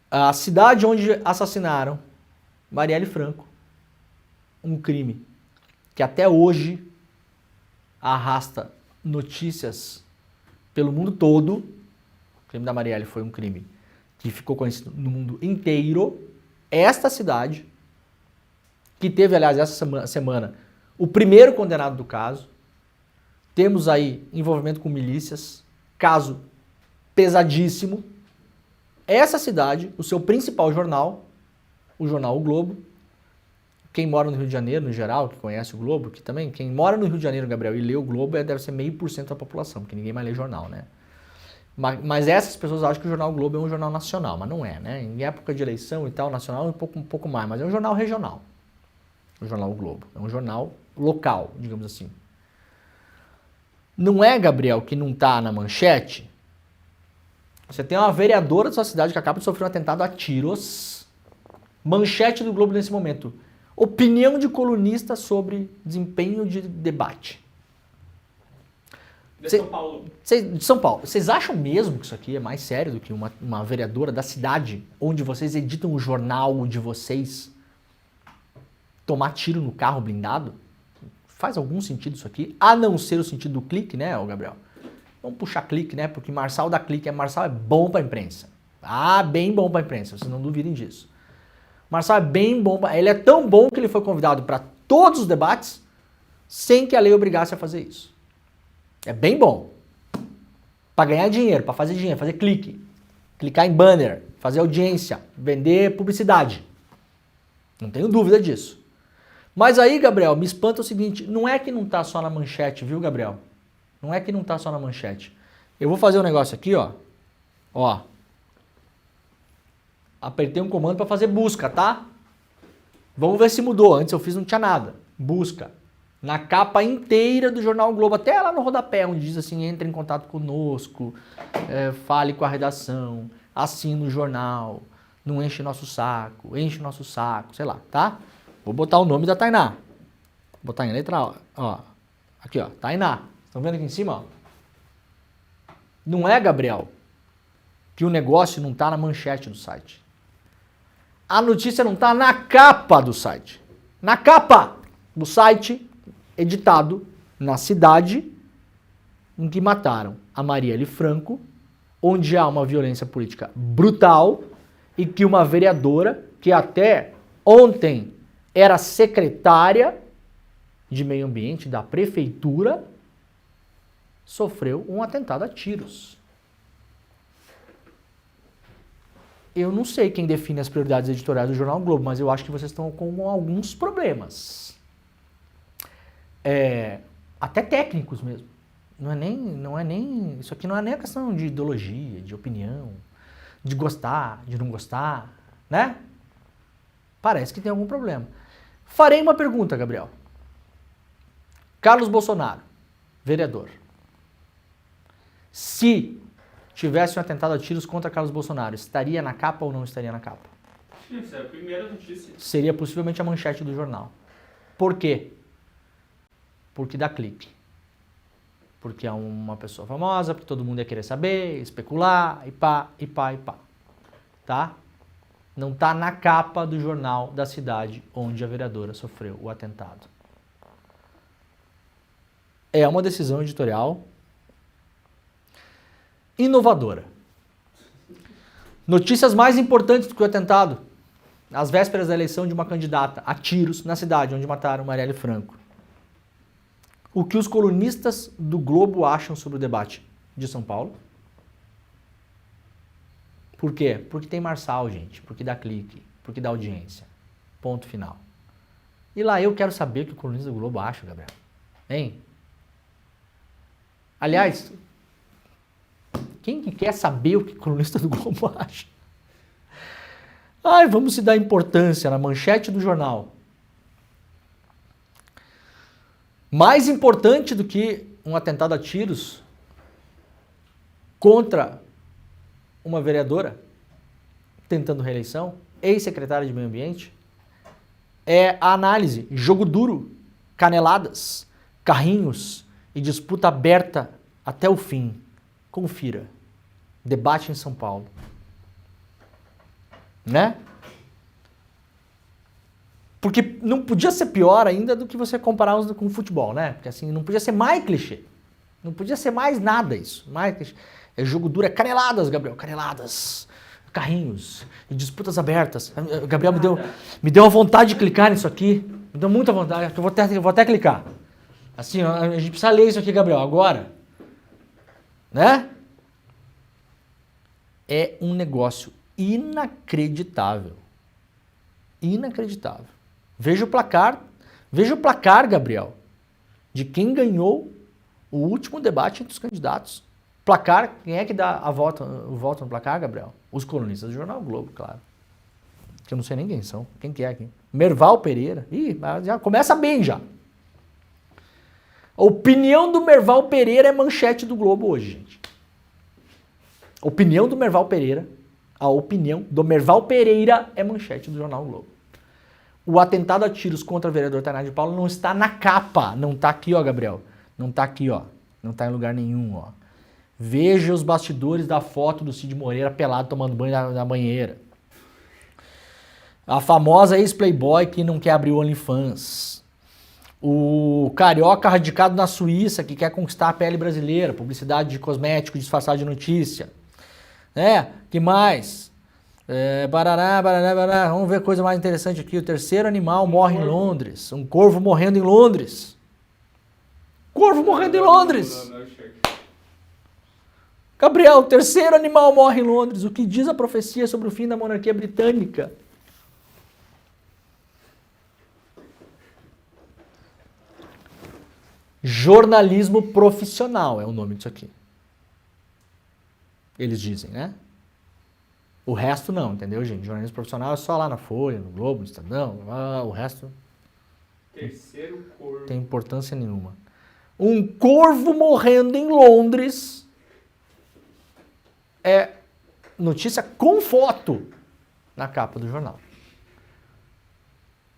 A cidade onde assassinaram Marielle Franco. Um crime que até hoje arrasta notícias pelo mundo todo. O crime da Marielle foi um crime que ficou conhecido no mundo inteiro. Esta cidade, que teve, aliás, essa semana, o primeiro condenado do caso. Temos aí envolvimento com milícias, caso pesadíssimo. Essa cidade, o seu principal jornal, o jornal O Globo, quem mora no Rio de Janeiro, no geral, que conhece o Globo, que também, quem mora no Rio de Janeiro, Gabriel, e lê o Globo, deve ser 0,5% da população, porque ninguém mais lê jornal, né? Mas essas pessoas acham que o jornal O Globo é um jornal nacional, mas não é, né? Em época de eleição e tal, nacional é um pouco mais, mas é um jornal regional. O jornal O Globo. É um jornal local, digamos assim. Não é, Gabriel, que não está na manchete? Você tem uma vereadora da sua cidade que acaba de sofrer um atentado a tiros. Manchete do Globo nesse momento. Opinião de colunista sobre desempenho de debate. De São Paulo. De São Paulo. Vocês acham mesmo que isso aqui é mais sério do que uma vereadora da cidade onde vocês editam o jornal de vocês tomar tiro no carro blindado? Faz algum sentido isso aqui? A não ser o sentido do clique, né, Gabriel? Vamos puxar clique, né? Porque Marçal dá clique. Marçal é bom para a imprensa. Ah, bem bom para a imprensa. Vocês não duvidem disso. Marçal é bem bom. Ele é tão bom que ele foi convidado para todos os debates sem que a lei obrigasse a fazer isso. É bem bom. Para ganhar dinheiro, para fazer dinheiro, fazer clique. Clicar em banner, fazer audiência, vender publicidade. Não tenho dúvida disso. Mas aí, Gabriel, me espanta o seguinte, não é que não tá só na manchete, viu, Gabriel? Não é que não tá só na manchete. Eu vou fazer um negócio aqui, ó. Ó. Apertei um comando para fazer busca, tá? Vamos ver se mudou. Antes eu fiz, não tinha nada. Busca. Na capa inteira do jornal o Globo, até lá no rodapé, onde diz assim, entre em contato conosco, fale com a redação, assine o jornal, não enche nosso saco, sei lá, tá? Vou botar o nome da Tainá. Vou botar em letra, ó. Aqui, ó, Tainá. Estão vendo aqui em cima, ó? Não é, Gabriel, que o negócio não está na manchete do site. A notícia não está na capa do site. Na capa do site, editado na cidade em que mataram a Marielle Franco, onde há uma violência política brutal e que uma vereadora, que até ontem era secretária de meio ambiente da prefeitura, sofreu um atentado a tiros. Eu não sei quem define as prioridades editoriais do Jornal Globo, mas eu acho que vocês estão com alguns problemas. Até técnicos mesmo. Não é nem. Isso aqui não é nem a questão de ideologia, de opinião, de gostar, de não gostar, né? Parece que tem algum problema. Farei uma pergunta, Gabriel. Carlos Bolsonaro, vereador. Se tivesse um atentado a tiros contra Carlos Bolsonaro, estaria na capa ou não estaria na capa? Isso é a primeira notícia. Seria possivelmente a manchete do jornal. Por quê? Porque dá clique. Porque é uma pessoa famosa, porque todo mundo ia querer saber, especular, e pá. Tá? Não tá na capa do jornal da cidade onde a vereadora sofreu o atentado. É uma decisão editorial inovadora. Notícias mais importantes do que o atentado. Às vésperas da eleição de uma candidata a tiros na cidade onde mataram Marielle Franco. O que os colunistas do Globo acham sobre o debate de São Paulo? Por quê? Porque tem Marçal, gente. Porque dá clique. Porque dá audiência. Ponto final. E lá eu quero saber o que o colunista do Globo acha, Gabriel. Hein? Aliás, quem que quer saber o que o colunista do Globo acha? Ai, vamos se dar importância na manchete do jornal. Mais importante do que um atentado a tiros contra uma vereadora tentando reeleição, ex-secretária de Meio Ambiente, é a análise, jogo duro, caneladas, carrinhos e disputa aberta até o fim. Confira. Debate em São Paulo. Né? Porque não podia ser pior ainda do que você comparar com o futebol, né? Porque assim, não podia ser mais clichê. Não podia ser mais nada isso. Mais clichê. É jogo duro, é caneladas, Gabriel. Caneladas, carrinhos e disputas abertas. Gabriel me deu uma vontade de clicar nisso aqui. Me deu muita vontade. Eu vou até clicar. Assim, a gente precisa ler isso aqui, Gabriel, agora. Né? É um negócio inacreditável. Inacreditável. Veja o placar, Gabriel, de quem ganhou o último debate entre os candidatos. Placar, quem é que dá o voto no placar, Gabriel? Os colunistas do Jornal Globo, claro. Que eu não sei nem quem são. Quem que é aqui? Merval Pereira. Ih, já começa bem já. A opinião do Merval Pereira é manchete do Globo hoje, gente. Opinião do Merval Pereira. A opinião do Merval Pereira é manchete do Jornal Globo. O atentado a tiros contra o vereador Tainá de Paula não está na capa. Não está aqui, ó, Gabriel. Não está aqui, ó. Não está em lugar nenhum, ó. Veja os bastidores da foto do Cid Moreira pelado tomando banho na banheira. A famosa ex-playboy que não quer abrir o OnlyFans. O carioca radicado na Suíça que quer conquistar a pele brasileira. Publicidade de cosmético disfarçado de notícia. Que mais? Barará. Vamos ver coisa mais interessante aqui. O terceiro animal morre em Londres. Um corvo morrendo em Londres. Corvo morrendo em Londres. Gabriel, o terceiro animal morre em Londres. O que diz a profecia sobre o fim da monarquia britânica? Jornalismo profissional é o nome disso aqui. Eles dizem, né? O resto não, entendeu, gente? Jornalismo profissional é só lá na Folha, no Globo, no Estadão. O resto Terceiro corvo. Tem importância nenhuma. Um corvo morrendo em Londres é notícia com foto na capa do jornal.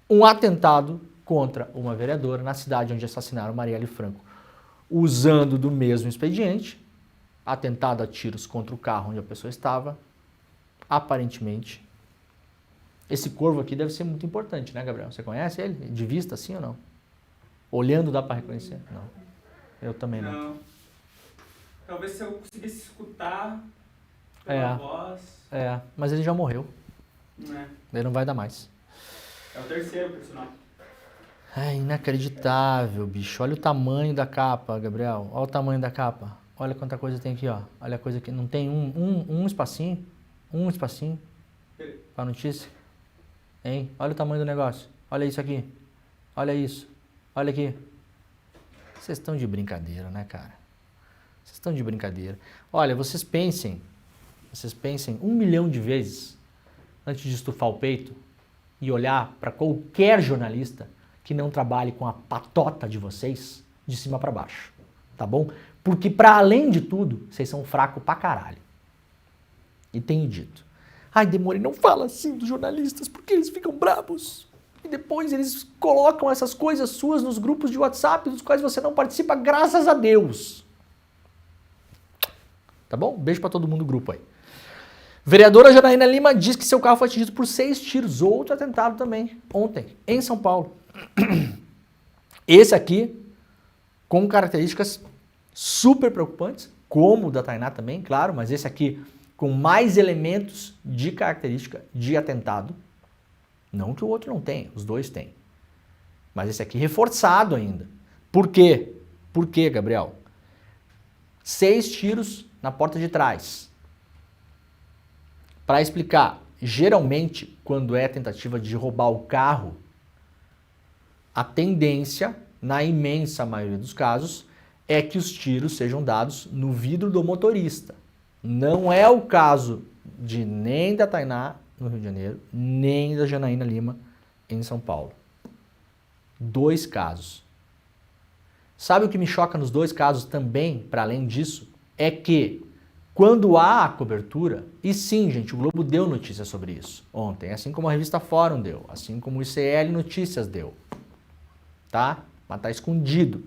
Um atentado contra uma vereadora na cidade onde assassinaram Marielle Franco, usando do mesmo expediente, atentado a tiros contra o carro onde a pessoa estava, aparentemente. Esse corvo aqui deve ser muito importante, né, Gabriel? Você conhece ele? De vista assim ou não? Olhando dá para reconhecer? Não. Eu também não. Talvez se eu conseguisse escutar pela voz. Mas ele já morreu. Não é. Ele não vai dar mais. É o terceiro personagem. É inacreditável, bicho. Olha o tamanho da capa, Gabriel. Olha o tamanho da capa. Olha quanta coisa tem aqui, ó. Olha a coisa aqui. Não tem um espacinho? Um espacinho pra notícia? Hein? Olha o tamanho do negócio. Olha isso aqui. Olha isso. Olha aqui. Vocês estão de brincadeira, né, cara? Vocês estão de brincadeira. Olha, vocês pensem 1 milhão de vezes antes de estufar o peito e olhar para qualquer jornalista que não trabalhe com a patota de vocês de cima para baixo, tá bom? Porque para além de tudo, vocês são fracos pra caralho. E tenho dito. Ai, Demore, não fala assim dos jornalistas porque eles ficam bravos. E depois eles colocam essas coisas suas nos grupos de WhatsApp dos quais você não participa, graças a Deus. Tá bom? Beijo pra todo mundo do grupo aí. Vereadora Janaína Lima diz que seu carro foi atingido por 6 tiros. Outro atentado também, ontem, em São Paulo. Esse aqui, com características super preocupantes, como o da Tainá também, claro, mas esse aqui com mais elementos de característica de atentado. Não que o outro não tenha, os dois têm. Mas esse aqui reforçado ainda. Por quê? Por quê, Gabriel? 6 tiros na porta de trás. Para explicar, geralmente, quando é tentativa de roubar o carro, a tendência, na imensa maioria dos casos, é que os tiros sejam dados no vidro do motorista. Não é o caso de nem da Tainá, no Rio de Janeiro, nem da Janaína Lima, em São Paulo. 2 casos. Sabe o que me choca nos dois casos também, para além disso? É que quando há a cobertura, e sim, gente, o Globo deu notícia sobre isso ontem, assim como a revista Fórum deu, assim como o ICL Notícias deu, tá? Mas tá escondido,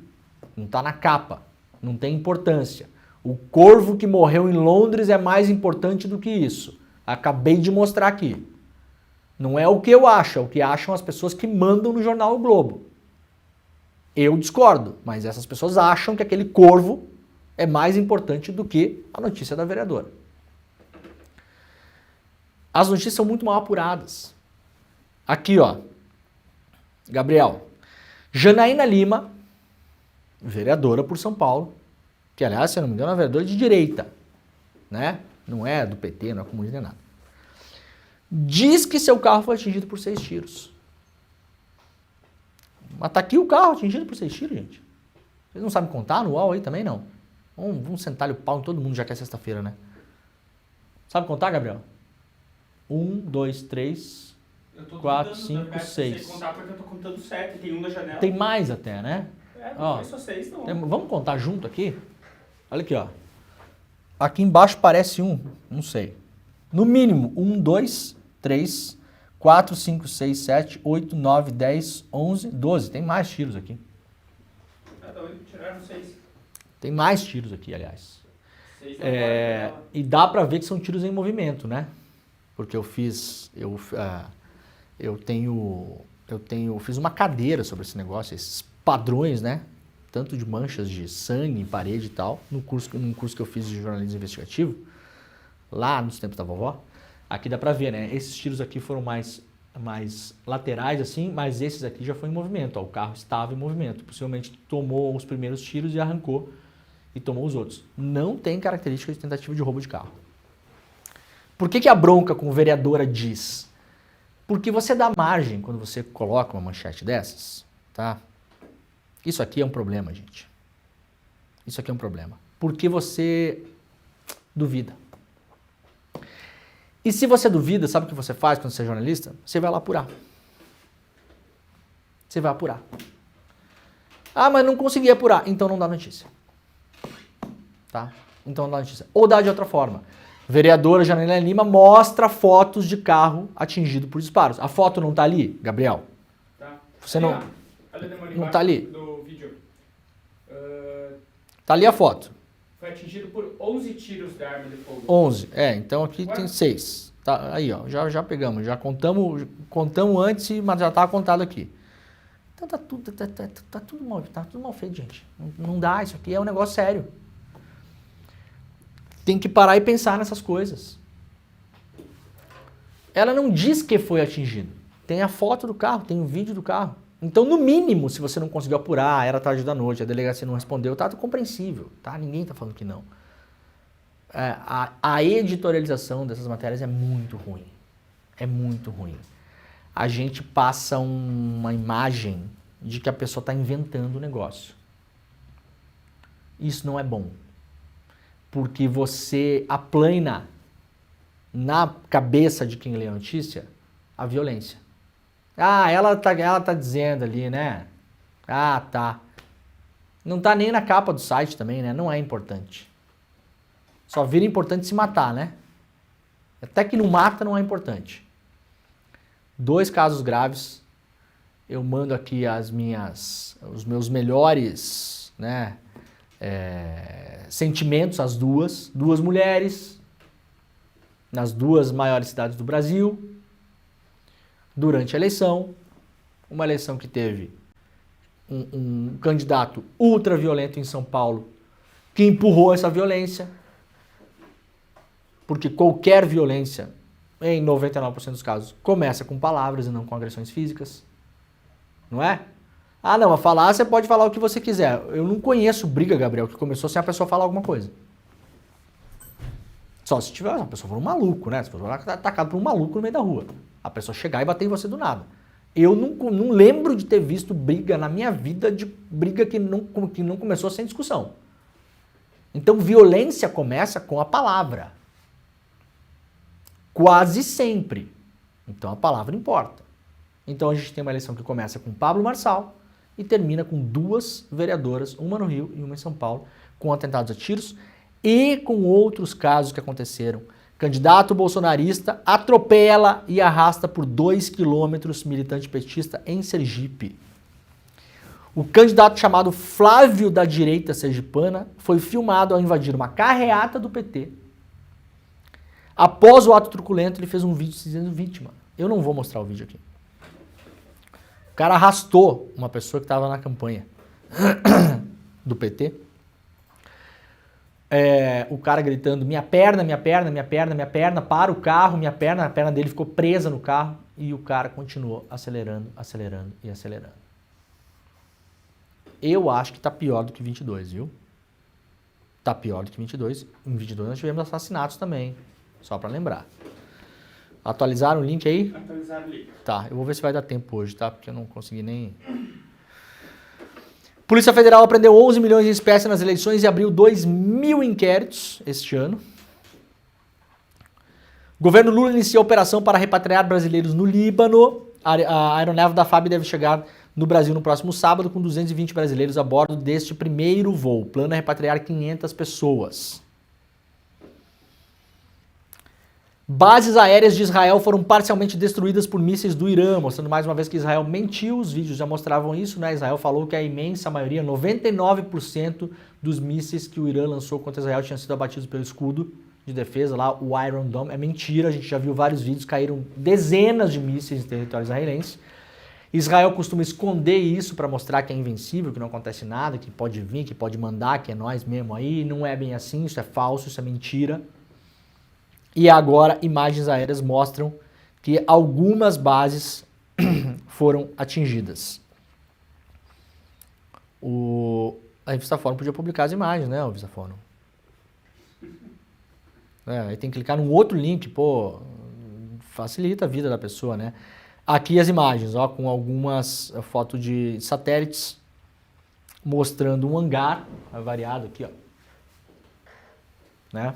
não tá na capa, não tem importância. O corvo que morreu em Londres é mais importante do que isso. Acabei de mostrar aqui. Não é o que eu acho, é o que acham as pessoas que mandam no jornal O Globo. Eu discordo, mas essas pessoas acham que aquele corvo é mais importante do que a notícia da vereadora. As notícias são muito mal apuradas. Aqui, ó. Gabriel. Janaína Lima, vereadora por São Paulo, que, aliás, se eu não me engano, é uma vereadora de direita, né? Não é do PT, não é comunista, nem nada. Diz que seu carro foi atingido por 6 tiros. Mas tá aqui o carro atingido por 6 tiros, gente. Vocês não sabem contar no UOL aí também, não? Vamos sentar-lhe o pau em todo mundo, já que é sexta-feira, né? Sabe contar, Gabriel? 1, 2, 3, 4, 5, 6. Eu sei contar porque eu tô contando 7, tem um na janela. Tem mais até, né? Não foi só 6, não. Vamos contar junto aqui? Olha aqui, ó. Aqui embaixo parece não sei. No mínimo, 1, 2, 3, 4, 5, 6, 7, 8, 9, 10, 11, 12. Tem mais tiros aqui. Tiraram 6. Tem mais tiros aqui, aliás. E dá pra ver que são tiros em movimento, né? Porque eu fiz uma cadeira sobre esse negócio, esses padrões, né? Tanto de manchas de sangue em parede e tal, num curso que eu fiz de jornalismo investigativo, lá nos tempos da vovó. Aqui dá pra ver, né? Esses tiros aqui foram mais laterais, assim, mas esses aqui já foi em movimento. Ó, o carro estava em movimento. Possivelmente tomou os primeiros tiros e arrancou e tomou os outros. Não tem característica de tentativa de roubo de carro. Por que a bronca com vereadora diz? Porque você dá margem quando você coloca uma manchete dessas, tá? Isso aqui é um problema, gente. Isso aqui é um problema. Porque você duvida. E se você duvida, sabe o que você faz quando você é jornalista? Você vai lá apurar. Você vai apurar. Ah, mas não consegui apurar. Então não dá notícia. Tá? Então não dá notícia. Ou dá de outra forma. Vereadora Janaína Lima mostra fotos de carro atingido por disparos. A foto não tá ali, Gabriel? Tá. Você não tá ali? Do vídeo. Tá ali a foto. Foi atingido por 11 tiros da arma de fogo. 11. Então aqui tem 6. Tá, aí, ó, já pegamos, já contamos antes, mas já estava contado aqui. Então tá tudo mal feito, gente. Não dá, isso aqui é um negócio sério. Tem que parar e pensar nessas coisas. Ela não diz que foi atingido. Tem a foto do carro, tem o vídeo do carro. Então, no mínimo, se você não conseguiu apurar, era tarde da noite, a delegacia não respondeu, tá compreensível, tá? Ninguém tá falando que não. A editorialização dessas matérias é muito ruim. É muito ruim. A gente passa uma imagem de que a pessoa está inventando o negócio. Isso não é bom. Porque você aplana na cabeça de quem lê a notícia a violência. Ah, ela tá dizendo ali, né? Ah, tá. Não tá nem na capa do site também, né? Não é importante. Só vira importante se matar, né? Até que não mata não é importante. 2 casos graves. Eu mando aqui os meus melhores, né, sentimentos às duas mulheres, nas 2 maiores cidades do Brasil, durante a eleição, uma eleição que teve um candidato ultra violento em São Paulo, que empurrou essa violência, porque qualquer violência, em 99% dos casos, começa com palavras e não com agressões físicas. Não é? Ah, não, a falar, você pode falar o que você quiser. Eu não conheço briga, Gabriel, que começou sem a pessoa falar alguma coisa. Só se tiver, a pessoa for um maluco, né? Se for atacado por um maluco no meio da rua. A pessoa chegar e bater em você do nada. Eu não lembro de ter visto briga na minha vida, de briga que não começou sem discussão. Então, violência começa com a palavra. Quase sempre. Então, a palavra importa. Então, a gente tem uma eleição que começa com Pablo Marçal e termina com 2 vereadoras, uma no Rio e uma em São Paulo, com atentados a tiros e com outros casos que aconteceram. Candidato bolsonarista atropela e arrasta por 2 quilômetros militante petista em Sergipe. O candidato chamado Flávio da direita sergipana foi filmado ao invadir uma carreata do PT. Após o ato truculento, ele fez um vídeo se dizendo vítima. Eu não vou mostrar o vídeo aqui. O cara arrastou uma pessoa que estava na campanha do PT. O cara gritando, minha perna, minha perna, minha perna, minha perna, para o carro, minha perna, a perna dele ficou presa no carro e o cara continuou acelerando, acelerando e acelerando. Eu acho que tá pior do que 22, viu? Tá pior do que 22. Em 22 nós tivemos assassinatos também, só para lembrar. Atualizaram o link aí? Atualizaram o link. Tá, eu vou ver se vai dar tempo hoje, tá? Porque eu não consegui nem... Polícia Federal apreendeu 11 milhões em espécie nas eleições e abriu 2.000 inquéritos este ano. Governo Lula iniciou operação para repatriar brasileiros no Líbano. A aeronave da FAB deve chegar no Brasil no próximo sábado com 220 brasileiros a bordo deste primeiro voo. O plano é repatriar 500 pessoas. Bases aéreas de Israel foram parcialmente destruídas por mísseis do Irã, mostrando mais uma vez que Israel mentiu. Os vídeos já mostravam isso, né? Israel falou que a imensa maioria, 99% dos mísseis que o Irã lançou contra Israel tinham sido abatidos pelo escudo de defesa lá, o Iron Dome. É mentira, a gente já viu vários vídeos, caíram dezenas de mísseis em território israelense. Israel costuma esconder isso para mostrar que é invencível, que não acontece nada, que pode vir, que pode mandar, que é nós mesmo aí. Não é bem assim, isso é falso, isso é mentira. E agora imagens aéreas mostram que algumas bases foram atingidas. A revista Fórum podia publicar as imagens, né, a revista Fórum? Aí tem que clicar num outro link, pô, facilita a vida da pessoa, né? Aqui as imagens, ó, com algumas fotos de satélites mostrando um hangar, variado aqui, ó, né?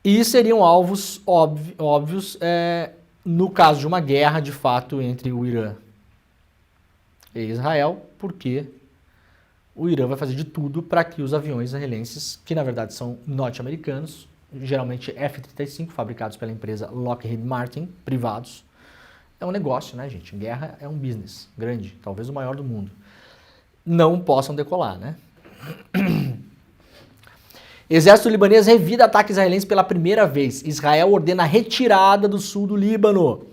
E seriam alvos óbvios no caso de uma guerra, de fato, entre o Irã e Israel, porque o Irã vai fazer de tudo para que os aviões israelenses, que na verdade são norte-americanos, geralmente F-35, fabricados pela empresa Lockheed Martin, privados. É um negócio, né, gente? Guerra é um business grande, talvez o maior do mundo. Não possam decolar, né? Exército libanês revida ataque israelense pela primeira vez. Israel ordena a retirada do sul do Líbano.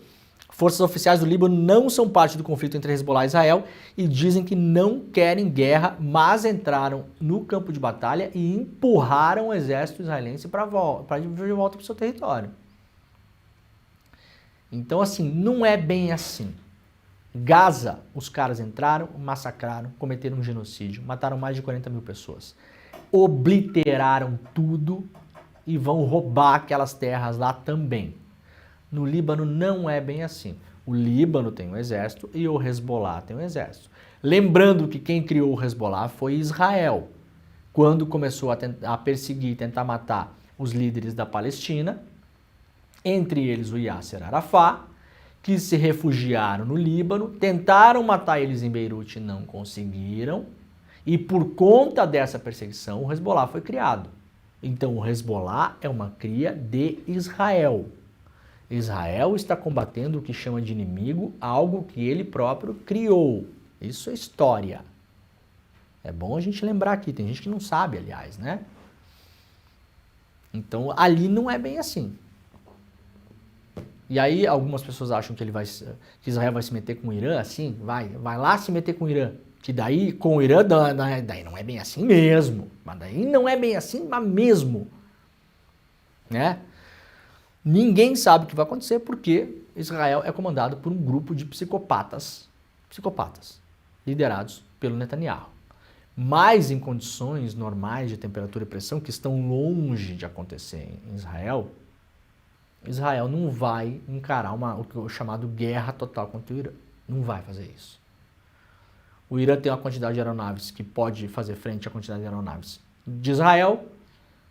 Forças oficiais do Líbano não são parte do conflito entre Hezbollah e Israel e dizem que não querem guerra, mas entraram no campo de batalha e empurraram o exército israelense para de volta para o seu território. Então, assim, não é bem assim. Gaza, os caras entraram, massacraram, cometeram um genocídio, mataram mais de 40 mil pessoas. Obliteraram tudo e vão roubar aquelas terras lá também. No Líbano não é bem assim. O Líbano tem um exército e o Hezbollah tem um exército. Lembrando que quem criou o Hezbollah foi Israel, quando começou a perseguir e tentar matar os líderes da Palestina, entre eles o Yasser Arafat, que se refugiaram no Líbano, tentaram matar eles em Beirute e não conseguiram. E por conta dessa perseguição, o Hezbollah foi criado. Então, o Hezbollah é uma cria de Israel. Israel está combatendo o que chama de inimigo, algo que ele próprio criou. Isso é história. É bom a gente lembrar aqui. Tem gente que não sabe, aliás, né? Então, ali não é bem assim. E aí, algumas pessoas acham que que Israel vai se meter com o Irã, assim, vai lá se meter com o Irã. Que daí, com o Irã, daí não é bem assim mesmo. Mas daí não é bem assim, mas mesmo. Né? Ninguém sabe o que vai acontecer porque Israel é comandado por um grupo de psicopatas, liderados pelo Netanyahu. Mas em condições normais de temperatura e pressão, que estão longe de acontecer em Israel, Israel não vai encarar o chamado guerra total contra o Irã. Não vai fazer isso. O Irã tem uma quantidade de aeronaves que pode fazer frente à quantidade de aeronaves de Israel,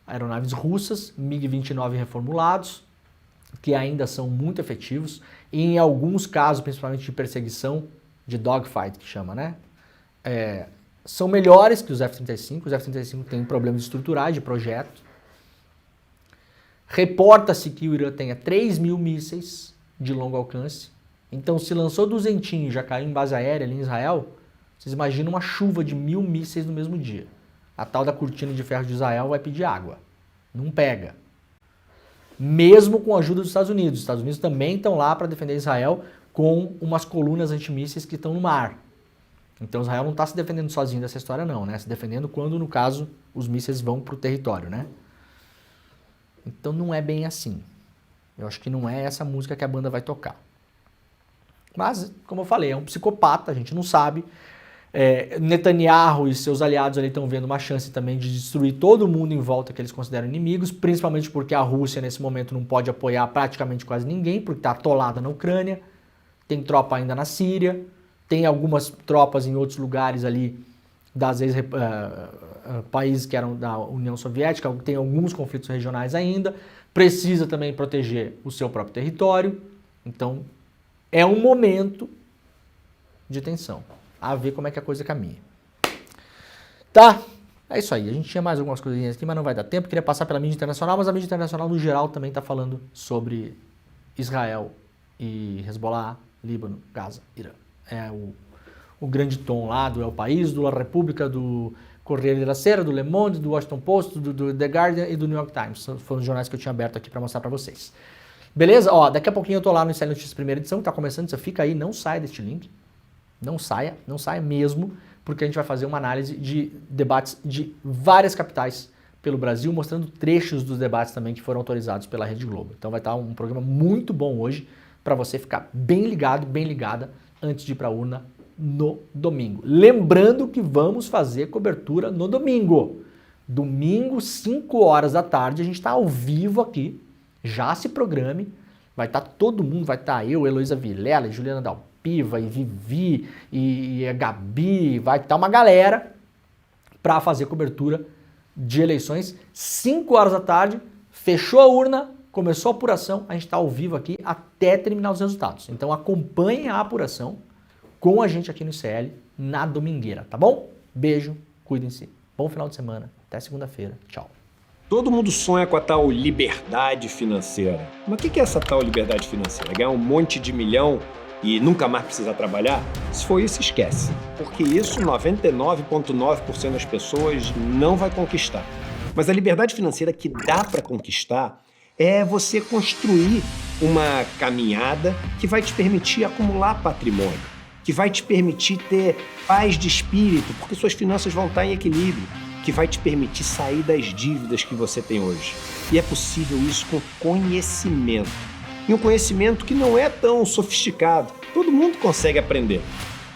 aeronaves russas, MiG-29 reformulados, que ainda são muito efetivos, e em alguns casos, principalmente de perseguição, de dogfight, que chama, né? são melhores que os F-35. Os F-35 têm problemas estruturais de projeto. Reporta-se que o Irã tenha 3.000 mísseis de longo alcance. Então, se lançou 200 e já caiu em base aérea ali em Israel, vocês imaginam uma chuva de 1.000 mísseis no mesmo dia. A tal da cortina de ferro de Israel vai pedir água. Não pega. Mesmo com a ajuda dos Estados Unidos. Os Estados Unidos também estão lá para defender Israel com umas colunas antimísseis que estão no mar. Então Israel não está se defendendo sozinho dessa história não, né? Se defendendo quando, no caso, os mísseis vão para o território, né? Então não é bem assim. Eu acho que não é essa música que a banda vai tocar. Mas, como eu falei, é um psicopata, a gente não sabe. Netanyahu e seus aliados ali estão vendo uma chance também de destruir todo mundo em volta que eles consideram inimigos, principalmente porque a Rússia nesse momento não pode apoiar praticamente quase ninguém, porque está atolada na Ucrânia, tem tropa ainda na Síria, tem algumas tropas em outros lugares ali das países que eram da União Soviética, tem alguns conflitos regionais ainda, precisa também proteger o seu próprio território, então é um momento de tensão. A ver como é que a coisa caminha. Tá, é isso aí. A gente tinha mais algumas coisinhas aqui, mas não vai dar tempo. Queria passar pela mídia internacional, mas a mídia internacional no geral também está falando sobre Israel e Hezbollah, Líbano, Gaza, Irã. É o grande tom lá do El País, do La República, do Corriere della Sera, do Le Monde, do Washington Post, do The Guardian e do New York Times. Foram os jornais que eu tinha aberto aqui para mostrar para vocês. Beleza? Ó, daqui a pouquinho eu tô lá no Inside Notícias primeira edição, que tá começando, você fica aí, não saia deste link. Não saia mesmo, porque a gente vai fazer uma análise de debates de várias capitais pelo Brasil, mostrando trechos dos debates também que foram autorizados pela Rede Globo. Então vai estar um programa muito bom hoje para você ficar bem ligado, bem ligada antes de ir para a urna no domingo. Lembrando que vamos fazer cobertura no domingo. Domingo, 5 horas da tarde, a gente está ao vivo aqui. Já se programe. Vai estar todo mundo, vai estar eu, Heloísa Vilela, Juliana Dalpiva, e Vivi, e a Gabi, vai estar uma galera para fazer cobertura de eleições. 5 horas da tarde, fechou a urna, começou a apuração, a gente está ao vivo aqui até terminar os resultados. Então acompanhem a apuração com a gente aqui no ICL na domingueira, tá bom? Beijo, cuidem-se, bom final de semana, até segunda-feira, tchau. Todo mundo sonha com a tal liberdade financeira. Mas o que é essa tal liberdade financeira? Ganhar um monte de milhão e nunca mais precisar trabalhar? Se for isso, esquece. Porque isso 99,9% das pessoas não vai conquistar. Mas a liberdade financeira que dá para conquistar é você construir uma caminhada que vai te permitir acumular patrimônio, que vai te permitir ter paz de espírito, porque suas finanças vão estar em equilíbrio, que vai te permitir sair das dívidas que você tem hoje. E é possível isso com conhecimento. E um conhecimento que não é tão sofisticado. Todo mundo consegue aprender.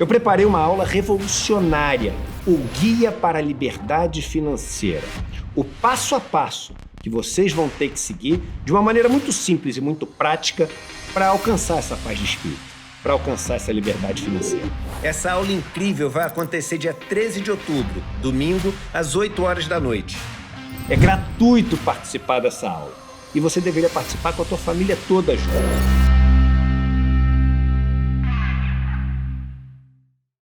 Eu preparei uma aula revolucionária, o Guia para a Liberdade Financeira. O passo a passo que vocês vão ter que seguir de uma maneira muito simples e muito prática para alcançar essa paz de espírito, para alcançar essa liberdade financeira. Essa aula incrível vai acontecer dia 13 de outubro, domingo, às 8 horas da noite. É gratuito participar dessa aula. E você deveria participar com a tua família toda junto.